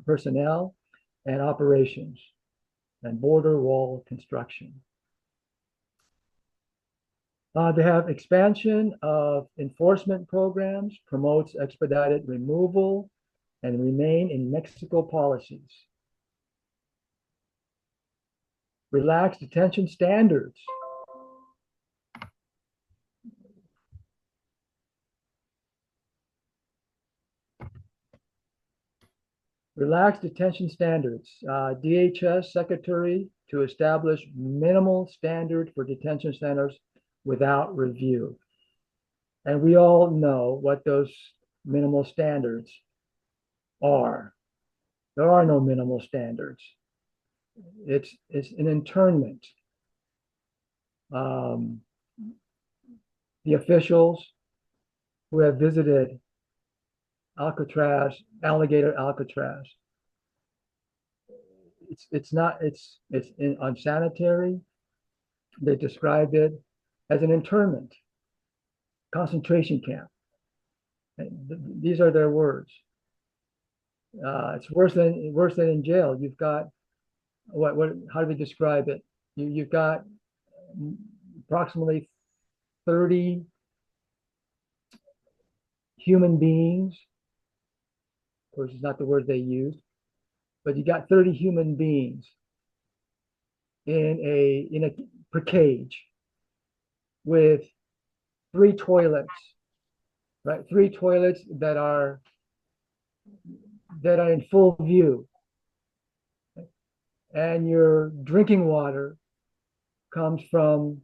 and operations and border wall construction. They have expansion of enforcement programs, promotes expedited removal and remain in Mexico policies. Relaxed detention standards. Relaxed detention standards. DHS secretary to establish minimal standard for detention centers without review. And we all know what those minimal standards are. There are no minimal standards. It's an internment. The officials who have visited Alcatraz, alligator Alcatraz, it's unsanitary. They described it as an internment, concentration camp. These are their words. It's worse than in jail. You've got how do we describe it? You've got approximately 30 human beings. Of course, it's not the word they used, but you got 30 human beings in a per cage with 3 toilets, right? 3 toilets that are in full view. And your drinking water comes from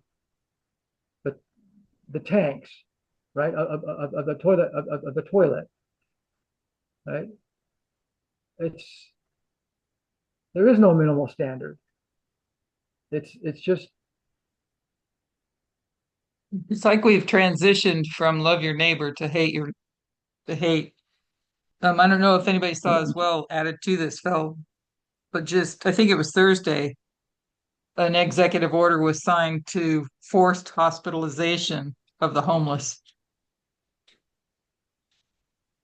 the tanks, right? Of the toilet, right? There is no minimal standard. It's just. It's like we've transitioned from love your neighbor to hate hate. I don't know if anybody saw as well added to this, Fel, but just I think it was Thursday, an executive order was signed to forced hospitalization of the homeless.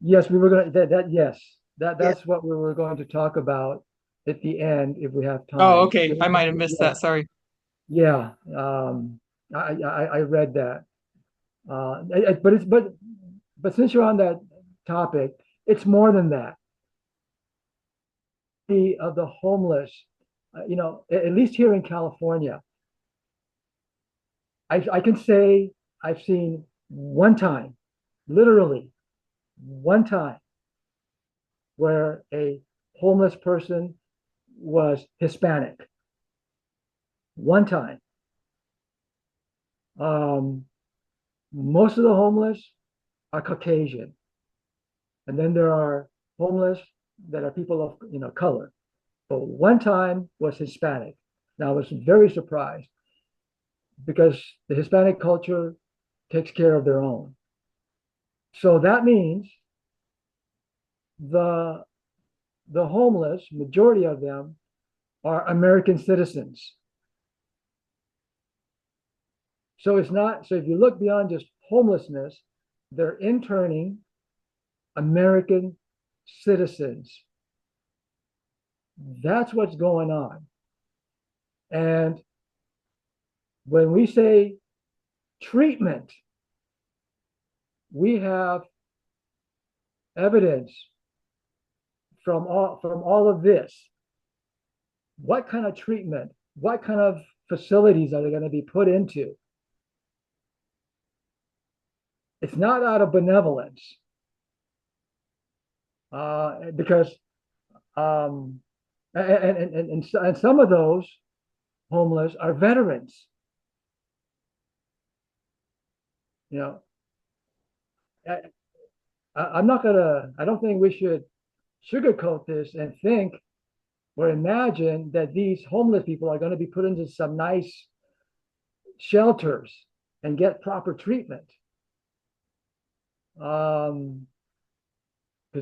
Yes, we were going to yes. That's what we were going to talk about at the end if we have time. Oh, okay. I might have missed that. Sorry. Yeah, I read that. But since you're on that topic, it's more than that. Of the homeless, at least here in California, I can say I've seen one time, literally one time, where a homeless person was Hispanic. One time. Most of the homeless are Caucasian. And then there are homeless that are people of color. But one time was Hispanic. Now I was very surprised because the Hispanic culture takes care of their own. So that means the homeless, majority of them, are American citizens. So it's not, so if you look beyond just homelessness, they're interning American citizens. That's what's going on. And when we say treatment, we have evidence from all of this. What kind of treatment, what kind of facilities are they going to be put into? It's not out of benevolence, because and some of those homeless are veterans. You know, I'm not gonna. I don't think we should sugarcoat this and think or imagine that these homeless people are going to be put into some nice shelters and get proper treatment. Because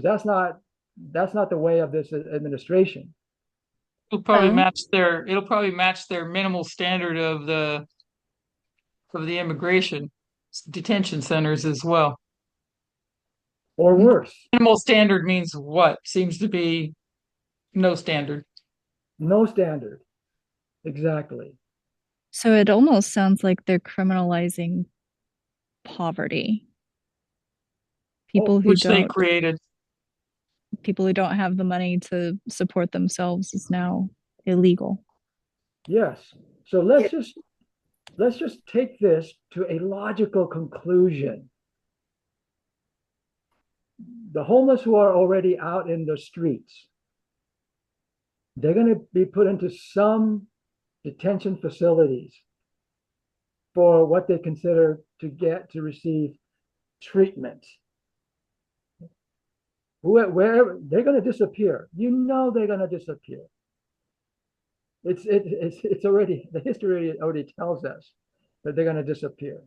that's not the way of this administration. It'll probably match their minimal standard of the immigration detention centers as well. Or worse. Minimal standard means what? Seems to be no standard. No standard. Exactly. So it almost sounds like they're criminalizing poverty. People who Which they don't created. people who don't have the money to support themselves is now illegal. Yes. So let's just take this to a logical conclusion. The homeless who are already out in the streets, they're going to be put into some detention facilities for what they consider to receive treatment. Wherever they're going to disappear, they're going to disappear. It's already, the history already tells us that they're going to disappear.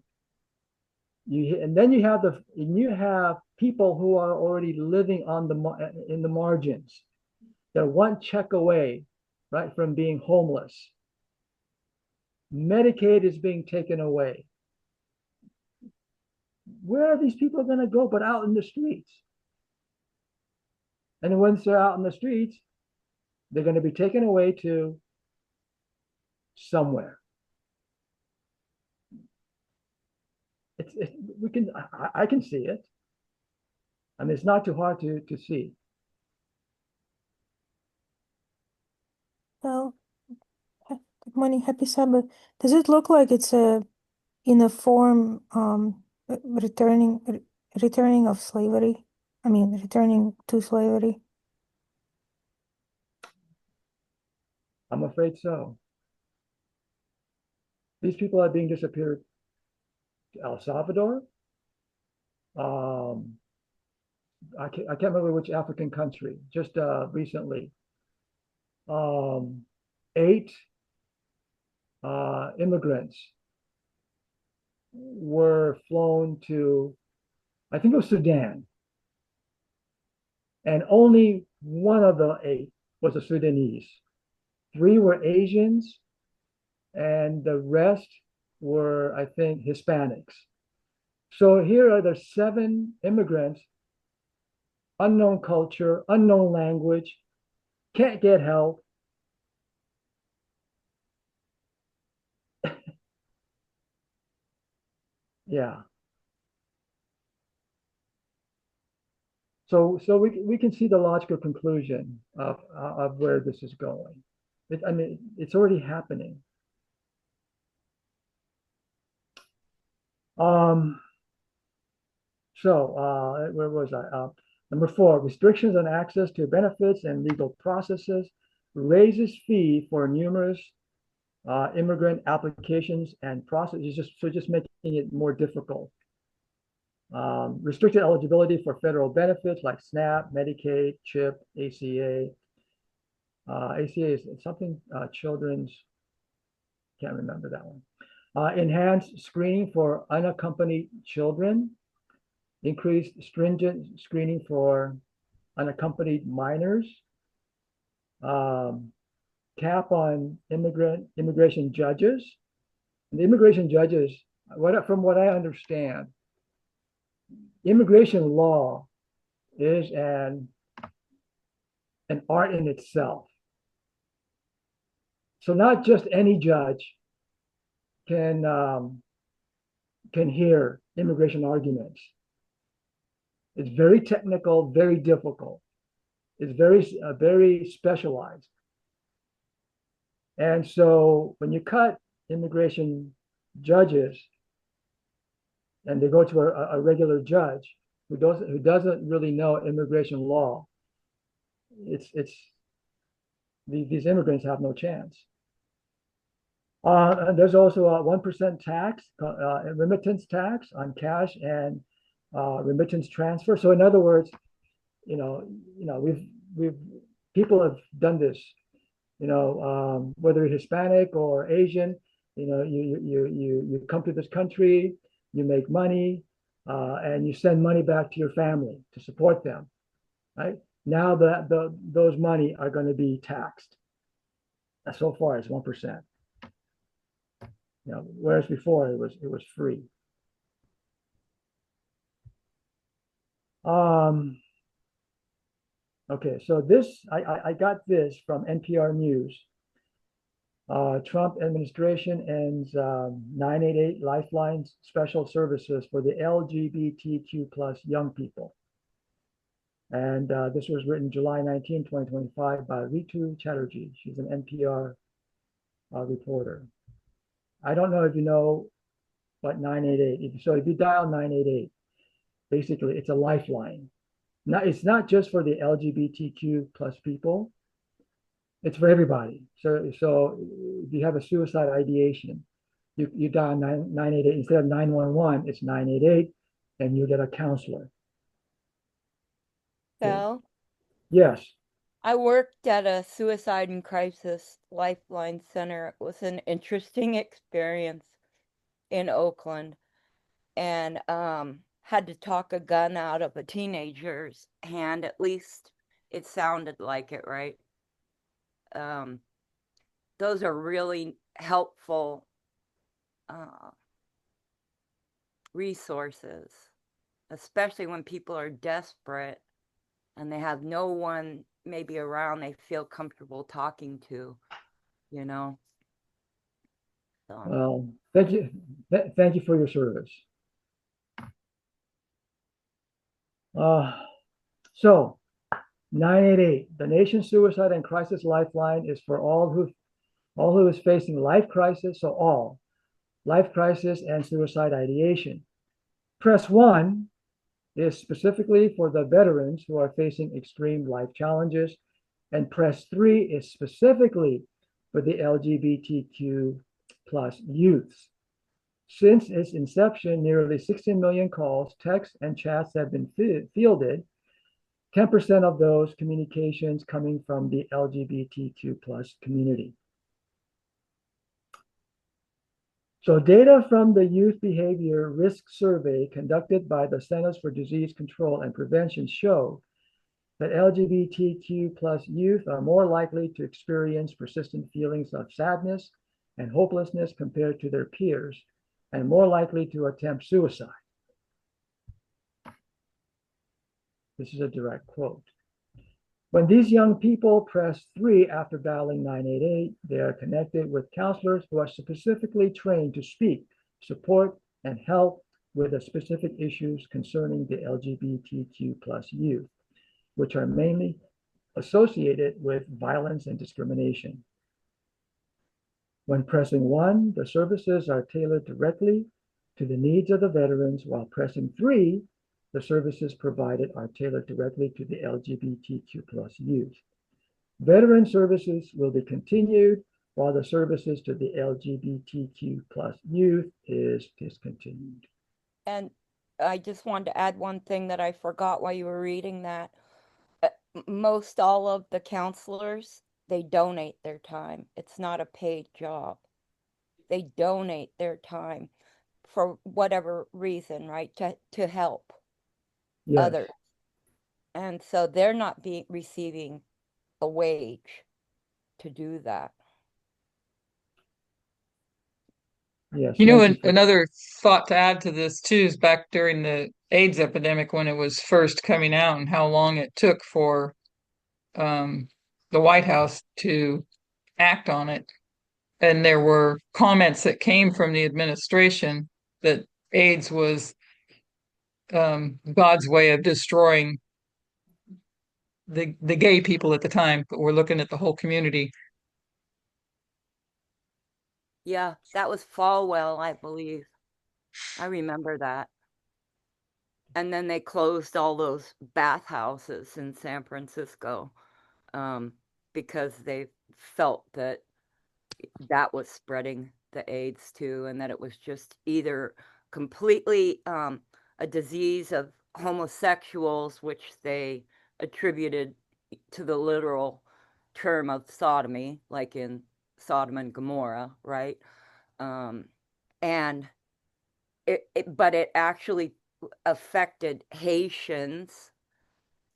And then you have people who are already living in the margins. They're one check away, right, from being homeless. Medicaid is being taken away. Where are these people going to go but out in the streets? And once they're out in the streets, they're going to be taken away to somewhere. I can see it. I mean, it's not too hard to see. Well, good morning, happy Sabbath. Does it look like it's in a form returning of slavery? I mean, returning to slavery. I'm afraid so. These people are being disappeared to El Salvador. I can't remember which African country, just recently. 8 immigrants were flown to, I think it was Sudan. And only one of the 8 was a Sudanese. 3 were Asians, and the rest were, I think, Hispanics. So here are the 7 immigrants, unknown culture, unknown language, can't get help. Yeah. So we can see the logical conclusion of where this is going. I mean, it's already happening. So where was I? Let Number 4, restrictions on access to benefits and legal processes, raises fee for numerous immigrant applications and processes, just making it more difficult. Restricted eligibility for federal benefits like SNAP, Medicaid, CHIP, ACA. ACA is something children's, can't remember that one. Enhanced screening for unaccompanied children, increased stringent screening for unaccompanied minors, cap on immigration judges. And the immigration judges, from what I understand, immigration law is an art in itself. So not just any judge can hear immigration arguments. It's very technical, very difficult. It's very specialized. And so when you cut immigration judges and they go to a regular judge who doesn't really know immigration law, these immigrants have no chance. There's also a 1% tax, remittance tax on cash and remittance transfer. So in other words, people have done this. Whether you're Hispanic or Asian, you come to this country, you make money, and you send money back to your family to support them, right? Now those money are going to be taxed. So far, it's 1%. Whereas before it was free. Okay, so I got this from NPR News. Trump administration ends 988 Lifeline special services for the LGBTQ plus young people. And this was written July 19, 2025 by Ritu Chatterjee. She's an NPR reporter. I don't know if you know what 988. So if you dial 988, basically it's a lifeline. Now, it's not just for the LGBTQ plus people. It's for everybody. So if you have a suicide ideation, you dial 988 instead of 911. It's 988, and you get a counselor. Fel? Yes. I worked at a suicide and crisis lifeline center. It was an interesting experience in Oakland, and had to talk a gun out of a teenager's hand. At least it sounded like it, right? Those are really helpful resources, especially when people are desperate and they have no one maybe around they feel comfortable talking to, So. Well, thank you. Thank you for your service. So 988, the nation's suicide and crisis lifeline, is for all who is facing life crisis. So all life crisis and suicide ideation. Press 1 is specifically for the veterans who are facing extreme life challenges, and press 3 is specifically for the LGBTQ plus youths. Since its inception, nearly 16 million calls, texts, and chats have been fielded, 10% of those communications coming from the LGBTQ plus community. So data from the Youth Behavior Risk Survey conducted by the Centers for Disease Control and Prevention show that LGBTQ plus youth are more likely to experience persistent feelings of sadness and hopelessness compared to their peers, and more likely to attempt suicide. This is a direct quote. When these young people press 3 after dialing 988, they are connected with counselors who are specifically trained to speak, support, and help with the specific issues concerning the LGBTQ plus youth, which are mainly associated with violence and discrimination. When pressing 1, the services are tailored directly to the needs of the veterans, while pressing 3 the services provided are tailored directly to the LGBTQ plus youth. Veteran services will be continued while the services to the LGBTQ plus youth is discontinued. And I just wanted to add one thing that I forgot while you were reading that. Most all of the counselors, they donate their time. It's not a paid job. They donate their time for whatever reason, right? To help Yes, others. And so they're not receiving a wage to do that. yes. You know, Thank you for that. another thought to add to this too is back during the AIDS epidemic when it was first coming out and how long it took for the White House to act on it. And there were comments that came from the administration that AIDS was God's way of destroying the gay people at the time, but we're looking at the whole community. Yeah, that was Falwell, I believe. I remember that. And then they closed all those bathhouses in San Francisco because they felt that that was spreading the AIDS too, and that it was just either completely a disease of homosexuals, which they attributed to the literal term of sodomy, like in Sodom and Gomorrah, right? And but it actually affected Haitians,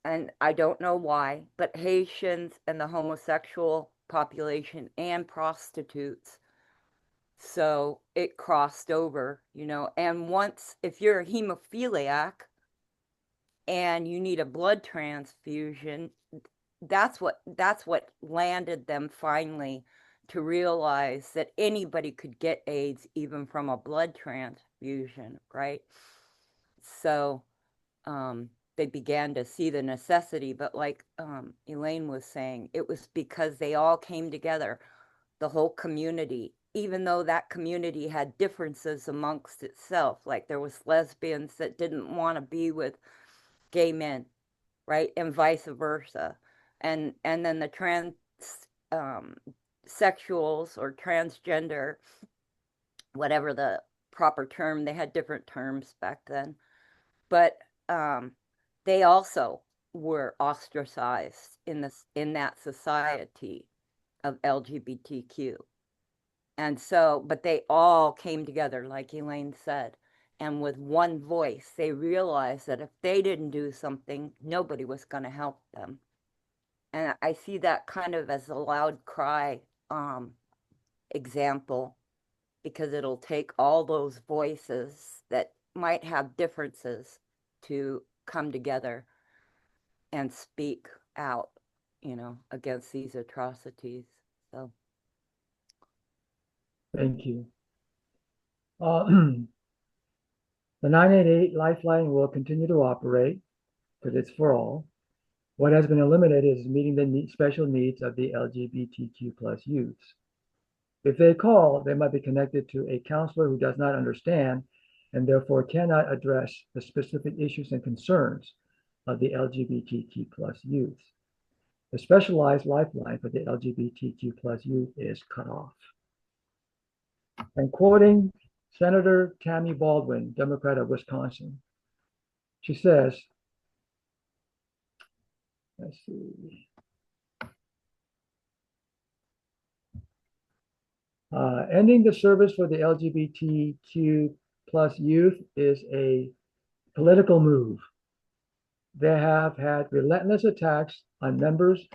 and I don't know why, but Haitians and the homosexual population and prostitutes. So it crossed over, and once, if you're a hemophiliac and you need a blood transfusion, that's what landed them finally to realize that anybody could get AIDS even from a blood transfusion, right? So they began to see the necessity, but like Elaine was saying, it was because they all came together, the whole community, even though that community had differences amongst itself. Like there was lesbians that didn't want to be with gay men, right? And vice versa. And then the trans sexuals or transgender, whatever the proper term, they had different terms back then. But they also were ostracized in that society of LGBTQ. And so, but they all came together, like Elaine said, and with one voice, they realized that if they didn't do something, nobody was going to help them. And I see that kind of as a loud cry example, because it'll take all those voices that might have differences to come together and speak out, against these atrocities. So Thank you. The 988 Lifeline will continue to operate because it's for all. What has been eliminated is meeting the special needs of the LGBTQ plus youths. If they call, they might be connected to a counselor who does not understand and therefore cannot address the specific issues and concerns of the LGBTQ plus youths. The specialized lifeline for the LGBTQ plus youth is cut off. And quoting Senator Tammy Baldwin, Democrat of Wisconsin, she says, let's see. Ending the service for the LGBTQ plus youth is a political move. They have had relentless attacks on members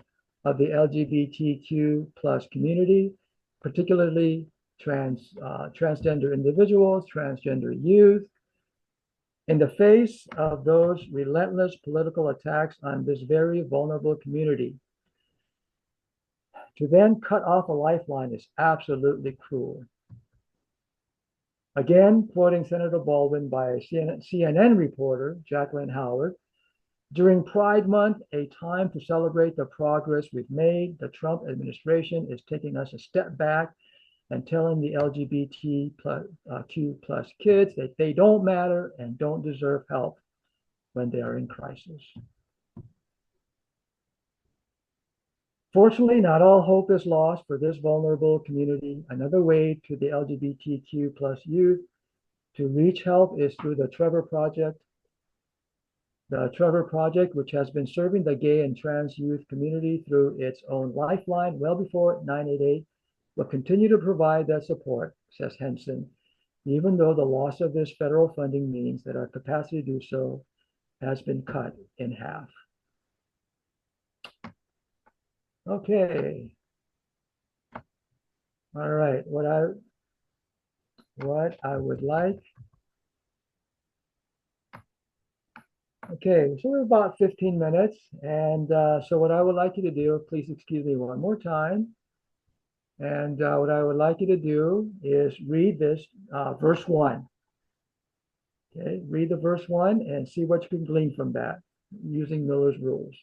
of the LGBTQ plus community, particularly transgender individuals, transgender youth. In the face of those relentless political attacks on this very vulnerable community, to then cut off a lifeline is absolutely cruel. Again, quoting Senator Baldwin by a CNN reporter, Jacqueline Howard, during Pride Month, a time to celebrate the progress we've made, the Trump administration is taking us a step back and telling the LGBTQ plus kids that they don't matter and don't deserve help. when they are in crisis. Fortunately, not all hope is lost for this vulnerable community. Another way to the LGBTQ plus youth to reach help is through the Trevor Project. The Trevor Project, which has been serving the gay and trans youth community through its own lifeline well before 988, will continue to provide that support, says Henson, even though the loss of this federal funding means that our capacity to do so has been cut in half. Okay. All right. What I would like. Okay, so we're about 15 minutes. And so what I would like you to do, please excuse me one more time. And what I would like you to do is read this verse 1. Okay, read the verse 1 and see what you can glean from that using Miller's rules.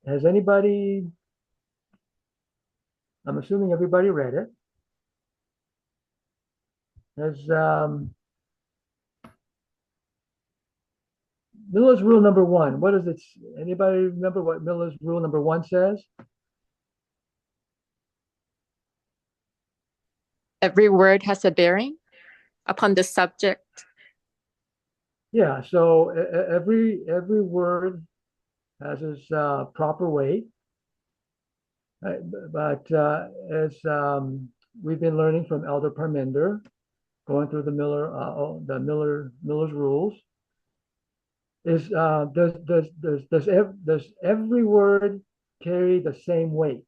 Has anybody, I'm assuming everybody read it. Has Miller's rule number 1, what is it? Anybody remember what Miller's rule number 1 says? Every word has a bearing upon the subject. Yeah, so every word has its proper weight. But as we've been learning from Elder Parminder, going through the Miller's rules, is does every word carry the same weight?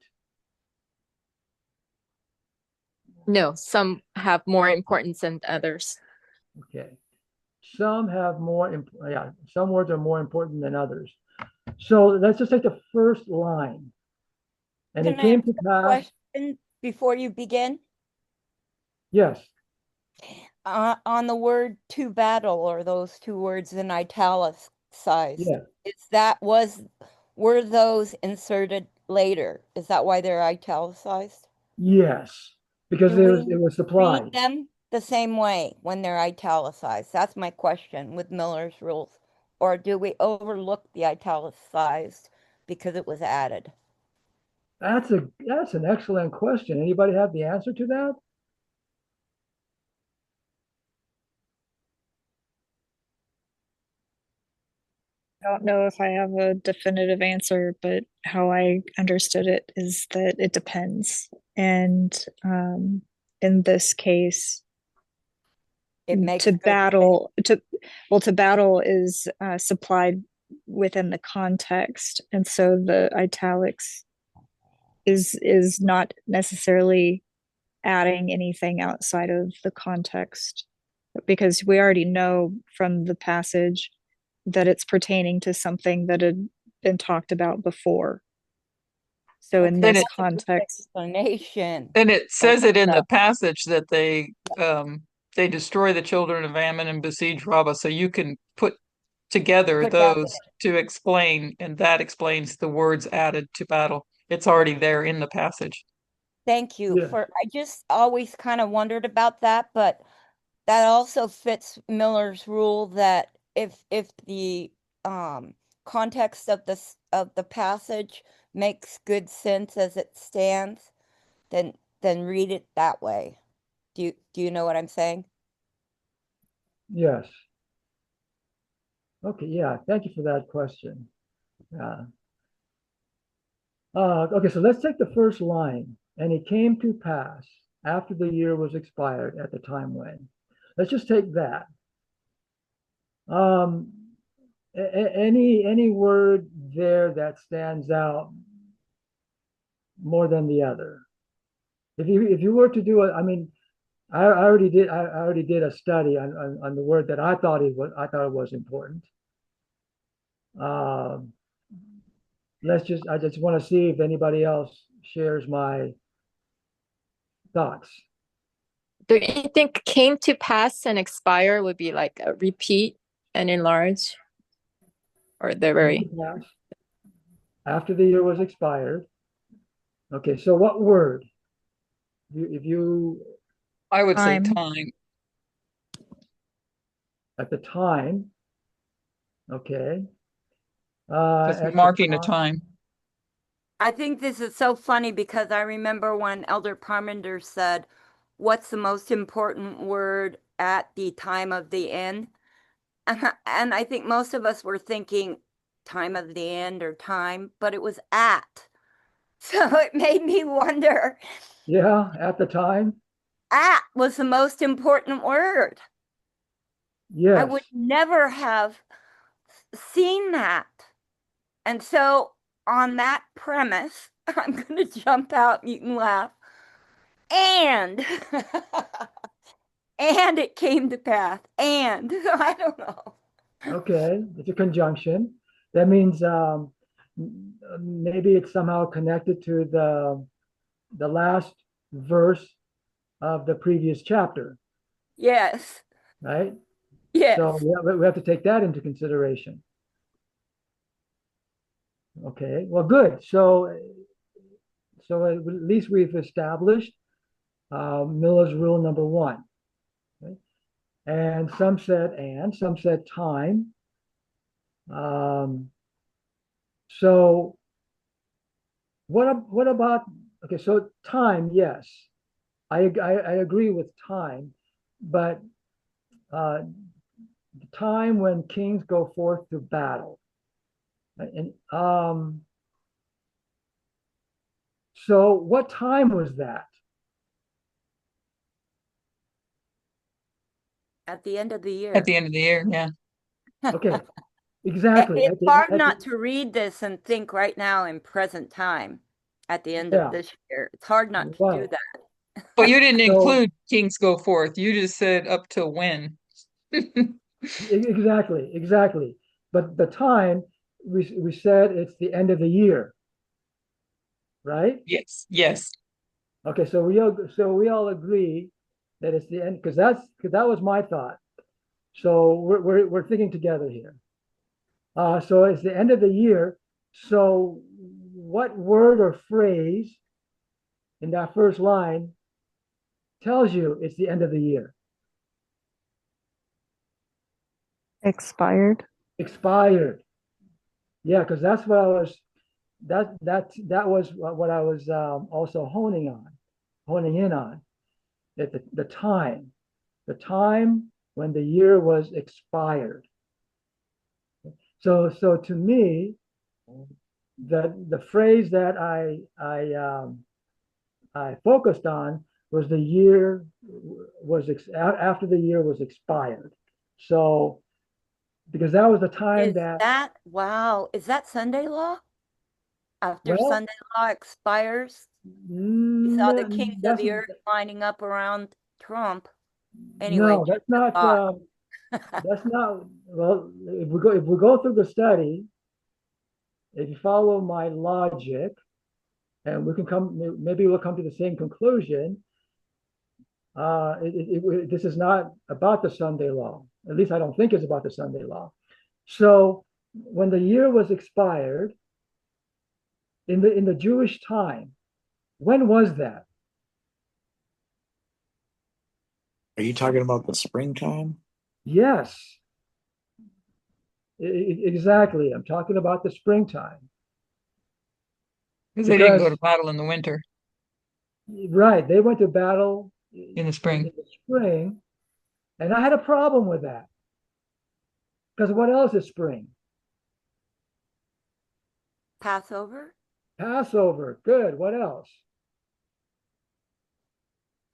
No, some have more importance than others. Okay, some have more. Yeah, some words are more important than others. So let's just take the first line. And Can it I came ask to a pass. question before you begin? Yes. On the word to battle, or those two words in italicized, Yeah. were those inserted later? Is that why they're italicized? Yes. Because Do it we was supplied. read them the same way when they're italicized? That's my question with Miller's rules. Or do we overlook the italicized because it was added? That's an excellent question. Anybody have the answer to that? I don't know if I have a definitive answer, but how I understood it is that it depends. And in this case, It makes to good battle to battle is supplied within the context, and so the italics is not necessarily adding anything outside of the context, because we already know from the passage that it's pertaining to something that had been talked about before. So in Then this it, That's a good context, explanation. And it Thank says it in you. the passage that they destroy the children of Ammon and besiege Rabbah. So you can put together Put that those to explain, and that explains the words added to battle. It's already there in the passage. Thank you Yes. for, I just always kind of wondered about that, but that also fits Miller's rule that if the context of the passage makes good sense as it stands, then read it that way. Do you know what I'm saying? Yes. Okay, yeah, thank you for that question. Okay, so let's take the first line. And it came to pass after the year was expired at the time when. Let's just take that. Any word there that stands out more than the other? If you were to do it, I mean, I already did a study on the word that I thought it was important. I just want to see if anybody else shares my thoughts. Do you think came to pass and expire would be like a repeat and enlarge? Or they're very After the year was expired. Okay, so what word? I would say Time. time. At the time. Okay. Because marking a time. I think this is so funny because I remember when Elder Parmenter said, "What's the most important word at the time of the end?" And I think most of us were thinking time of the end or time, but it was at. So it made me wonder. Yeah, at the time. At was the most important word. Yes. I would never have seen that. And so on that premise, I'm going to jump out and you can laugh. And and it came to pass. And I don't know. Okay, it's a conjunction. That means maybe it's somehow connected to the last verse of the previous chapter. Yes. Right? Yes. So we have to take that into consideration. Okay, well, good. So at least we've established Miller's rule number one. Okay? And some said time. So what about, okay, so time, yes. I agree with time, but the time when kings go forth to battle. And so what time was that? At the end of the year. At the end of the year, yeah. Okay, exactly. It's hard not to read this and think right now in present time at the end of this year. It's hard not to do that. But you didn't include kings go forth. You just said up to when. Exactly. But the time, we said it's the end of the year, right? Yes. Okay, so we all agree that it's the end, because that was my thought. So we're thinking together here. So it's the end of the year. So what word or phrase in that first line tells you it's the end of the year? Expired. Expired. Yeah, because that's what I was. That was what I was also honing in on. That the time when the year was expired. So to me, the phrase that I focused on was the year was after the year was expired. So because that was the time wow, is that Sunday law? After well, Sunday law expires, you saw the kings of the earth lining up around Trump. Anyway, no, that's not. That's not. Well, if we go through the study, if you follow my logic, and maybe we'll come to the same conclusion. This is not about the Sunday law. At least I don't think it's about the Sunday law. So when the year was expired in the Jewish time, when was that? Are you talking about the springtime? Yes, exactly. I'm talking about the springtime. Because they didn't go Because, to battle in the winter, right, they went to battle in the spring. in the spring, and I had a problem with that. Because what else is spring? Passover? Passover. Good. What else?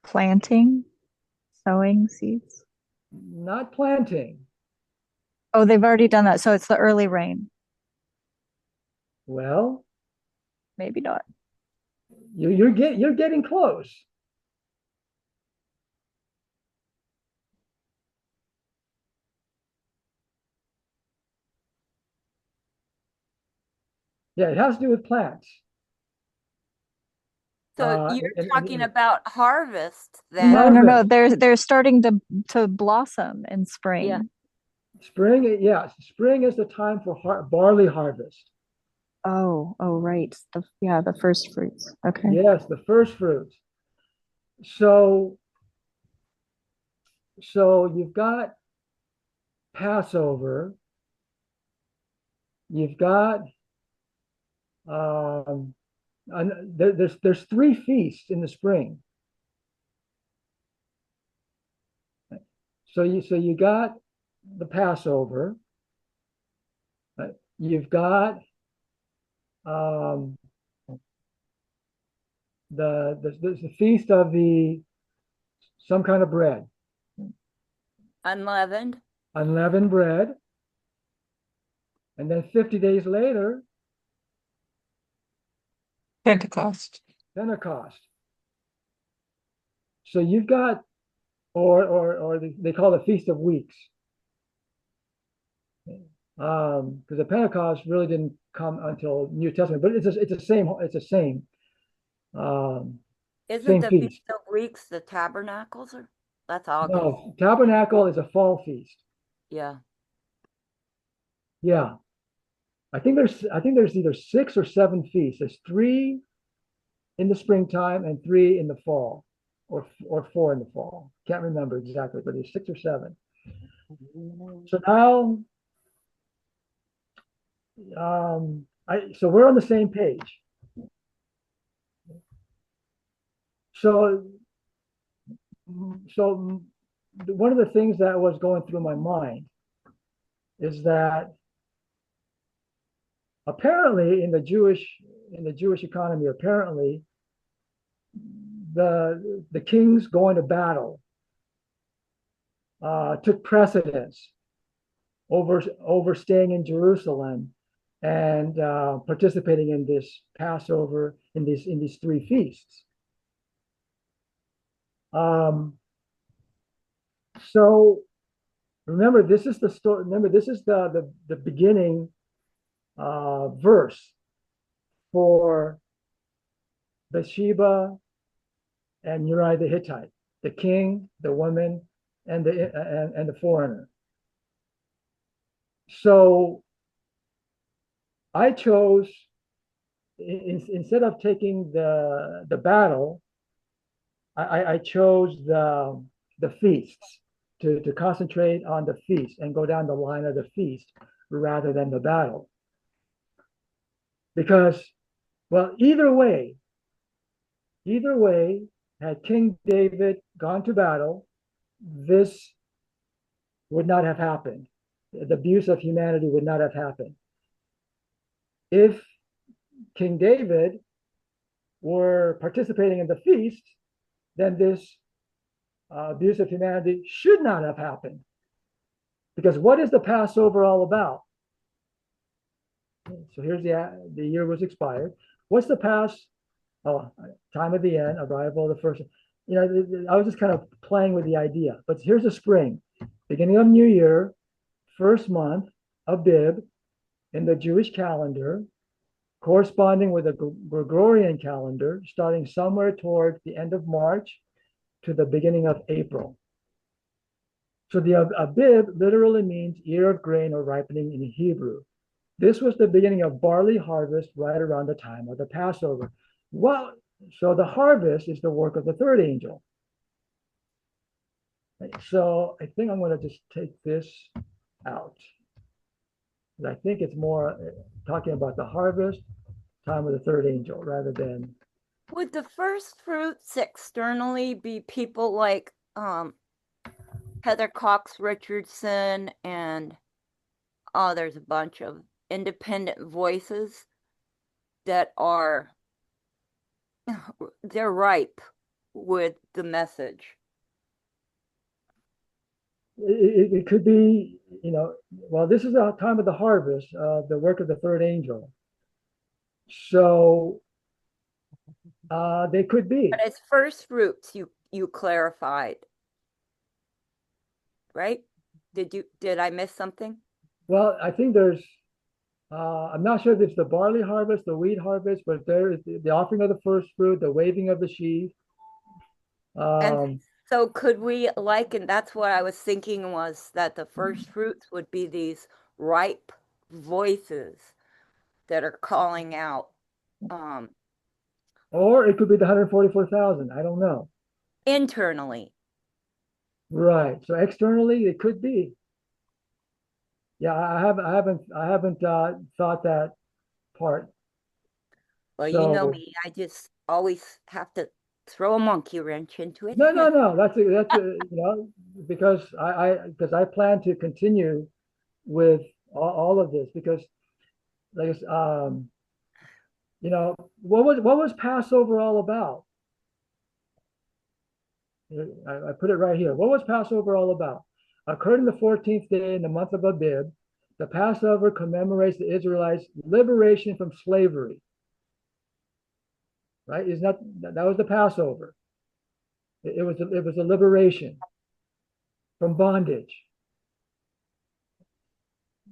Planting, sowing seeds. Not planting. Oh, they've already done that. So it's the early rain. Well, Maybe not. you're getting close. Yeah, it has to do with plants. So you're talking about harvest then. No. They're starting to blossom in spring. Yeah. Spring, yes. Spring is the time for barley harvest. Oh, right. The first fruits. Okay. Yes, the first fruits. So you've got Passover. You've got there's three feasts in the spring. So you got the Passover. You've got the feast of the some kind of bread. Unleavened. Unleavened bread. And then 50 days later, Pentecost. So you've got, or they call it the Feast of Weeks. Because the Pentecost really didn't come until New Testament, but it's the same. Isn't same the feast. Feast of Weeks the Tabernacles? Or that's August. No, Tabernacle is a fall feast. Yeah. Yeah. I think there's either 6 or 7 feasts. There's 3 in the springtime and 3 in the fall, or 4 in the fall. Can't remember exactly, but there's 6 or 7. So now, so we're on the same page. So one of the things that was going through my mind is that apparently in the Jewish economy, apparently the kings going to battle took precedence over staying in Jerusalem and participating in this Passover, in these 3 feasts. So remember, this is the story. Remember, this is the beginning verse for Bathsheba and Uriah the Hittite, the king, the woman, and the foreigner. So I chose, instead of taking the battle, I chose the feasts to concentrate on the feast and go down the line of the feast rather than the battle. Because, well, either way, had King David gone to battle, this would not have happened. The abuse of humanity would not have happened. If King David were participating in the feast, then this abuse of humanity should not have happened. Because what is the Passover all about? So here's the year was expired. What's the time of the end, arrival of the first? I was just kind of playing with the idea. But here's the spring, beginning of New Year, first month, Abib, in the Jewish calendar, corresponding with the Gregorian calendar, starting somewhere toward the end of March to the beginning of April. So the Abib literally means ear of grain or ripening in Hebrew. This was the beginning of barley harvest right around the time of the Passover. Well, so the harvest is the work of the third angel. So I think I'm going to just take this out. I think it's more talking about the harvest, time of the third angel, rather than. Would the first fruits externally be people like Heather Cox Richardson and there's a bunch of independent voices that are they're ripe with the message. It could be, well, this is the time of the harvest, the work of the third angel. So they could be. But as first fruits, you clarified, right? Did I miss something? Well, I think there's, I'm not sure if it's the barley harvest, the wheat harvest, but there is the offering of the first fruit, the waving of the sheaf. And so could we liken, that's what I was thinking was that the first fruits would be these ripe voices that are calling out. Or it could be the 144,000. I don't know. Internally. Right. So externally, it could be. Yeah, I haven't thought that part. Well, you know me, I just always have to throw a monkey wrench into it. No. That's because I plan to continue with all of this because, like, what was Passover all about? I put it right here. What was Passover all about? Occurred in the 14th day in the month of Abib. The Passover commemorates the Israelites' liberation from slavery. Right? That was the Passover. It was a liberation from bondage.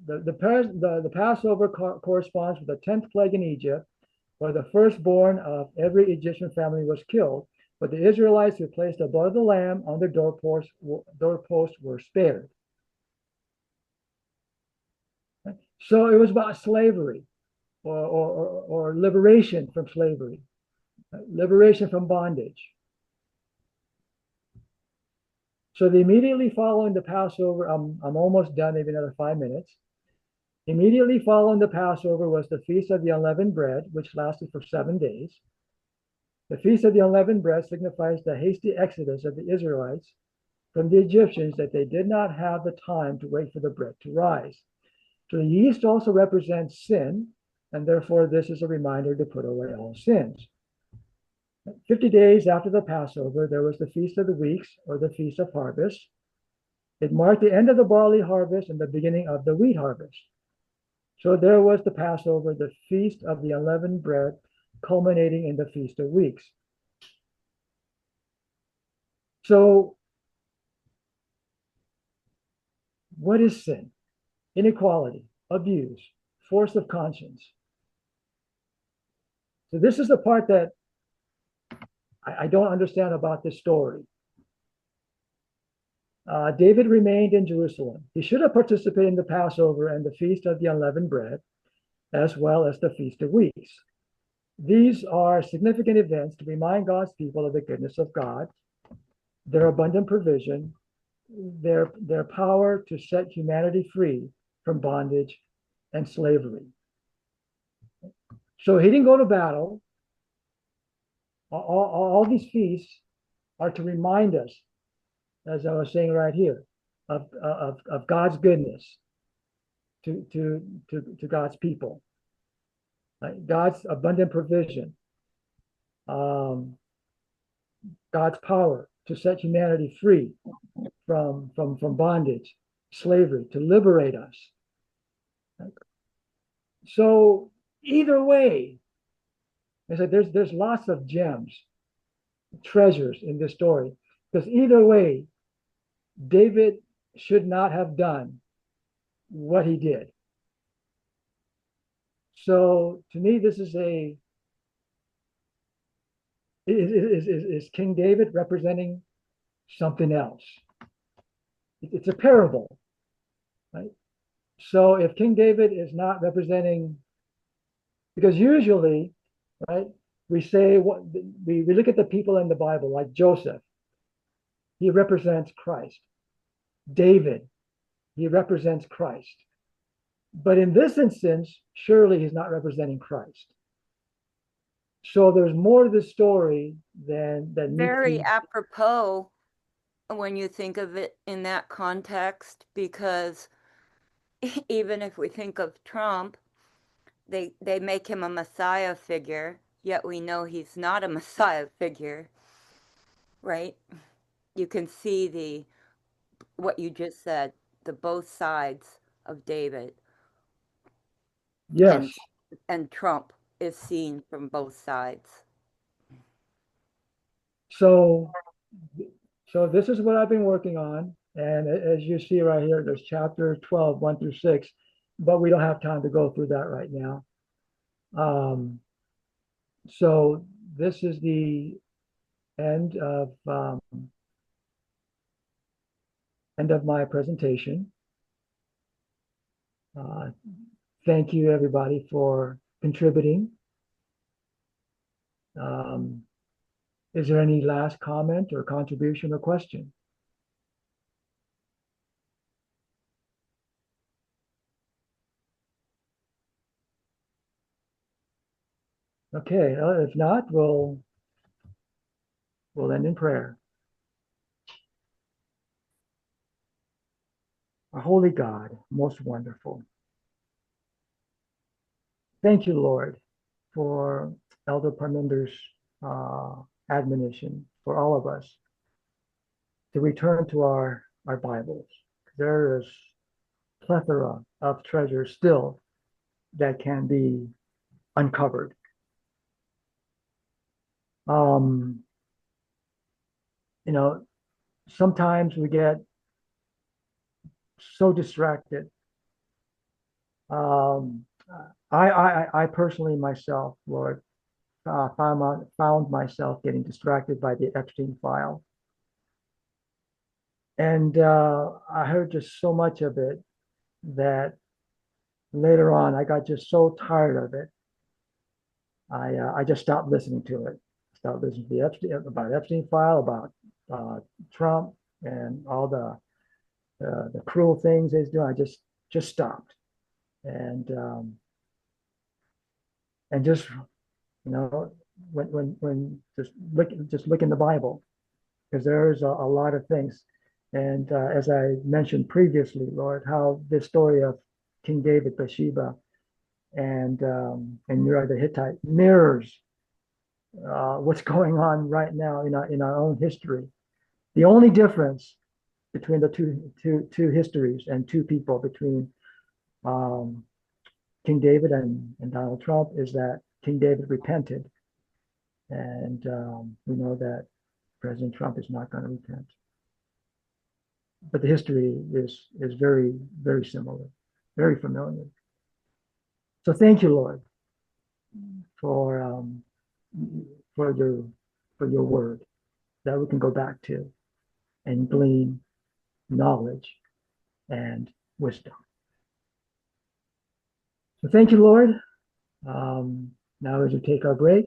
The Passover corresponds with the 10th plague in Egypt, where the firstborn of every Egyptian family was killed, but the Israelites who placed the blood of the lamb on their doorposts were spared. So it was about slavery or liberation from slavery, liberation from bondage. So immediately following the Passover, I'm almost done, maybe another 5 minutes. Immediately following the Passover was the Feast of the Unleavened Bread, which lasted for 7 days. The Feast of the Unleavened Bread signifies the hasty exodus of the Israelites from the Egyptians, that they did not have the time to wait for the bread to rise. So the yeast also represents sin, and therefore this is a reminder to put away all sins. 50 days after the Passover, there was the Feast of the Weeks, or the Feast of Harvest. It marked the end of the barley harvest and the beginning of the wheat harvest. So there was the Passover, the Feast of the Unleavened Bread, culminating in the Feast of Weeks. So what is sin? Inequality, abuse, force of conscience. So this is the part that I don't understand about this story. David remained in Jerusalem. He should have participated in the Passover and the Feast of the Unleavened Bread, as well as the Feast of Weeks. These are significant events to remind God's people of the goodness of God, their abundant provision, their power to set humanity free from bondage and slavery. So he didn't go to battle. All these feasts are to remind us, as I was saying right here, of God's goodness to God's people, God's abundant provision, God's power to set humanity free from bondage, slavery, to liberate us. So either way, I said there's lots of gems, treasures in this story, because either way, David should not have done what he did. So to me, this is is King David representing something else? It's a parable, right? So if King David is not representing, because usually, right, we say what we look at the people in the Bible, like Joseph. he represents Christ. David, he represents Christ. But in this instance, surely he's not representing Christ. So there's more to the story than meets Very the. apropos when you think of it in that context, because even if we think of Trump, they make him a Messiah figure, yet we know he's not a Messiah figure, right? You can see what you just said, the both sides of David. Yes. And Trump is seen from both sides. So this is what I've been working on. And as you see right here, there's chapter 12, 1 through 6, but we don't have time to go through that right now. So this is the end of my presentation. Thank you, everybody, for contributing. Is there any last comment or contribution or question? Okay, if not, we'll end in prayer. Our holy God, most wonderful. Thank you, Lord, for Elder Parminder's admonition for all of us to return to our Bibles. There is plethora of treasures still that can be uncovered. You know, sometimes we get so distracted. I personally myself, Lord, found myself getting distracted by the Epstein file. And I heard just so much of it that later on I got just so tired of it. I just stopped listening to it. Stopped listening to the Epstein file, about Trump and all the cruel things he's doing. I just stopped, and just, you know, when just look in the Bible, because there's a lot of things. And as I mentioned previously, Lord, how this story of King David, Bathsheba, and Uriah the Hittite mirrors what's going on right now in our own history. The only difference between the two histories and two people, between King David and Donald Trump, is that King David repented, and we know that President Trump is not going to repent. But the history is very, very similar, very familiar. So thank you, Lord, for your word that we can go back to and glean knowledge and wisdom. So thank you, Lord. Now as we take our break,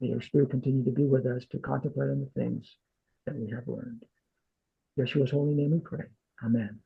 may your Spirit continue to be with us to contemplate on the things that we have learned. In Yeshua's holy name we pray. Amen.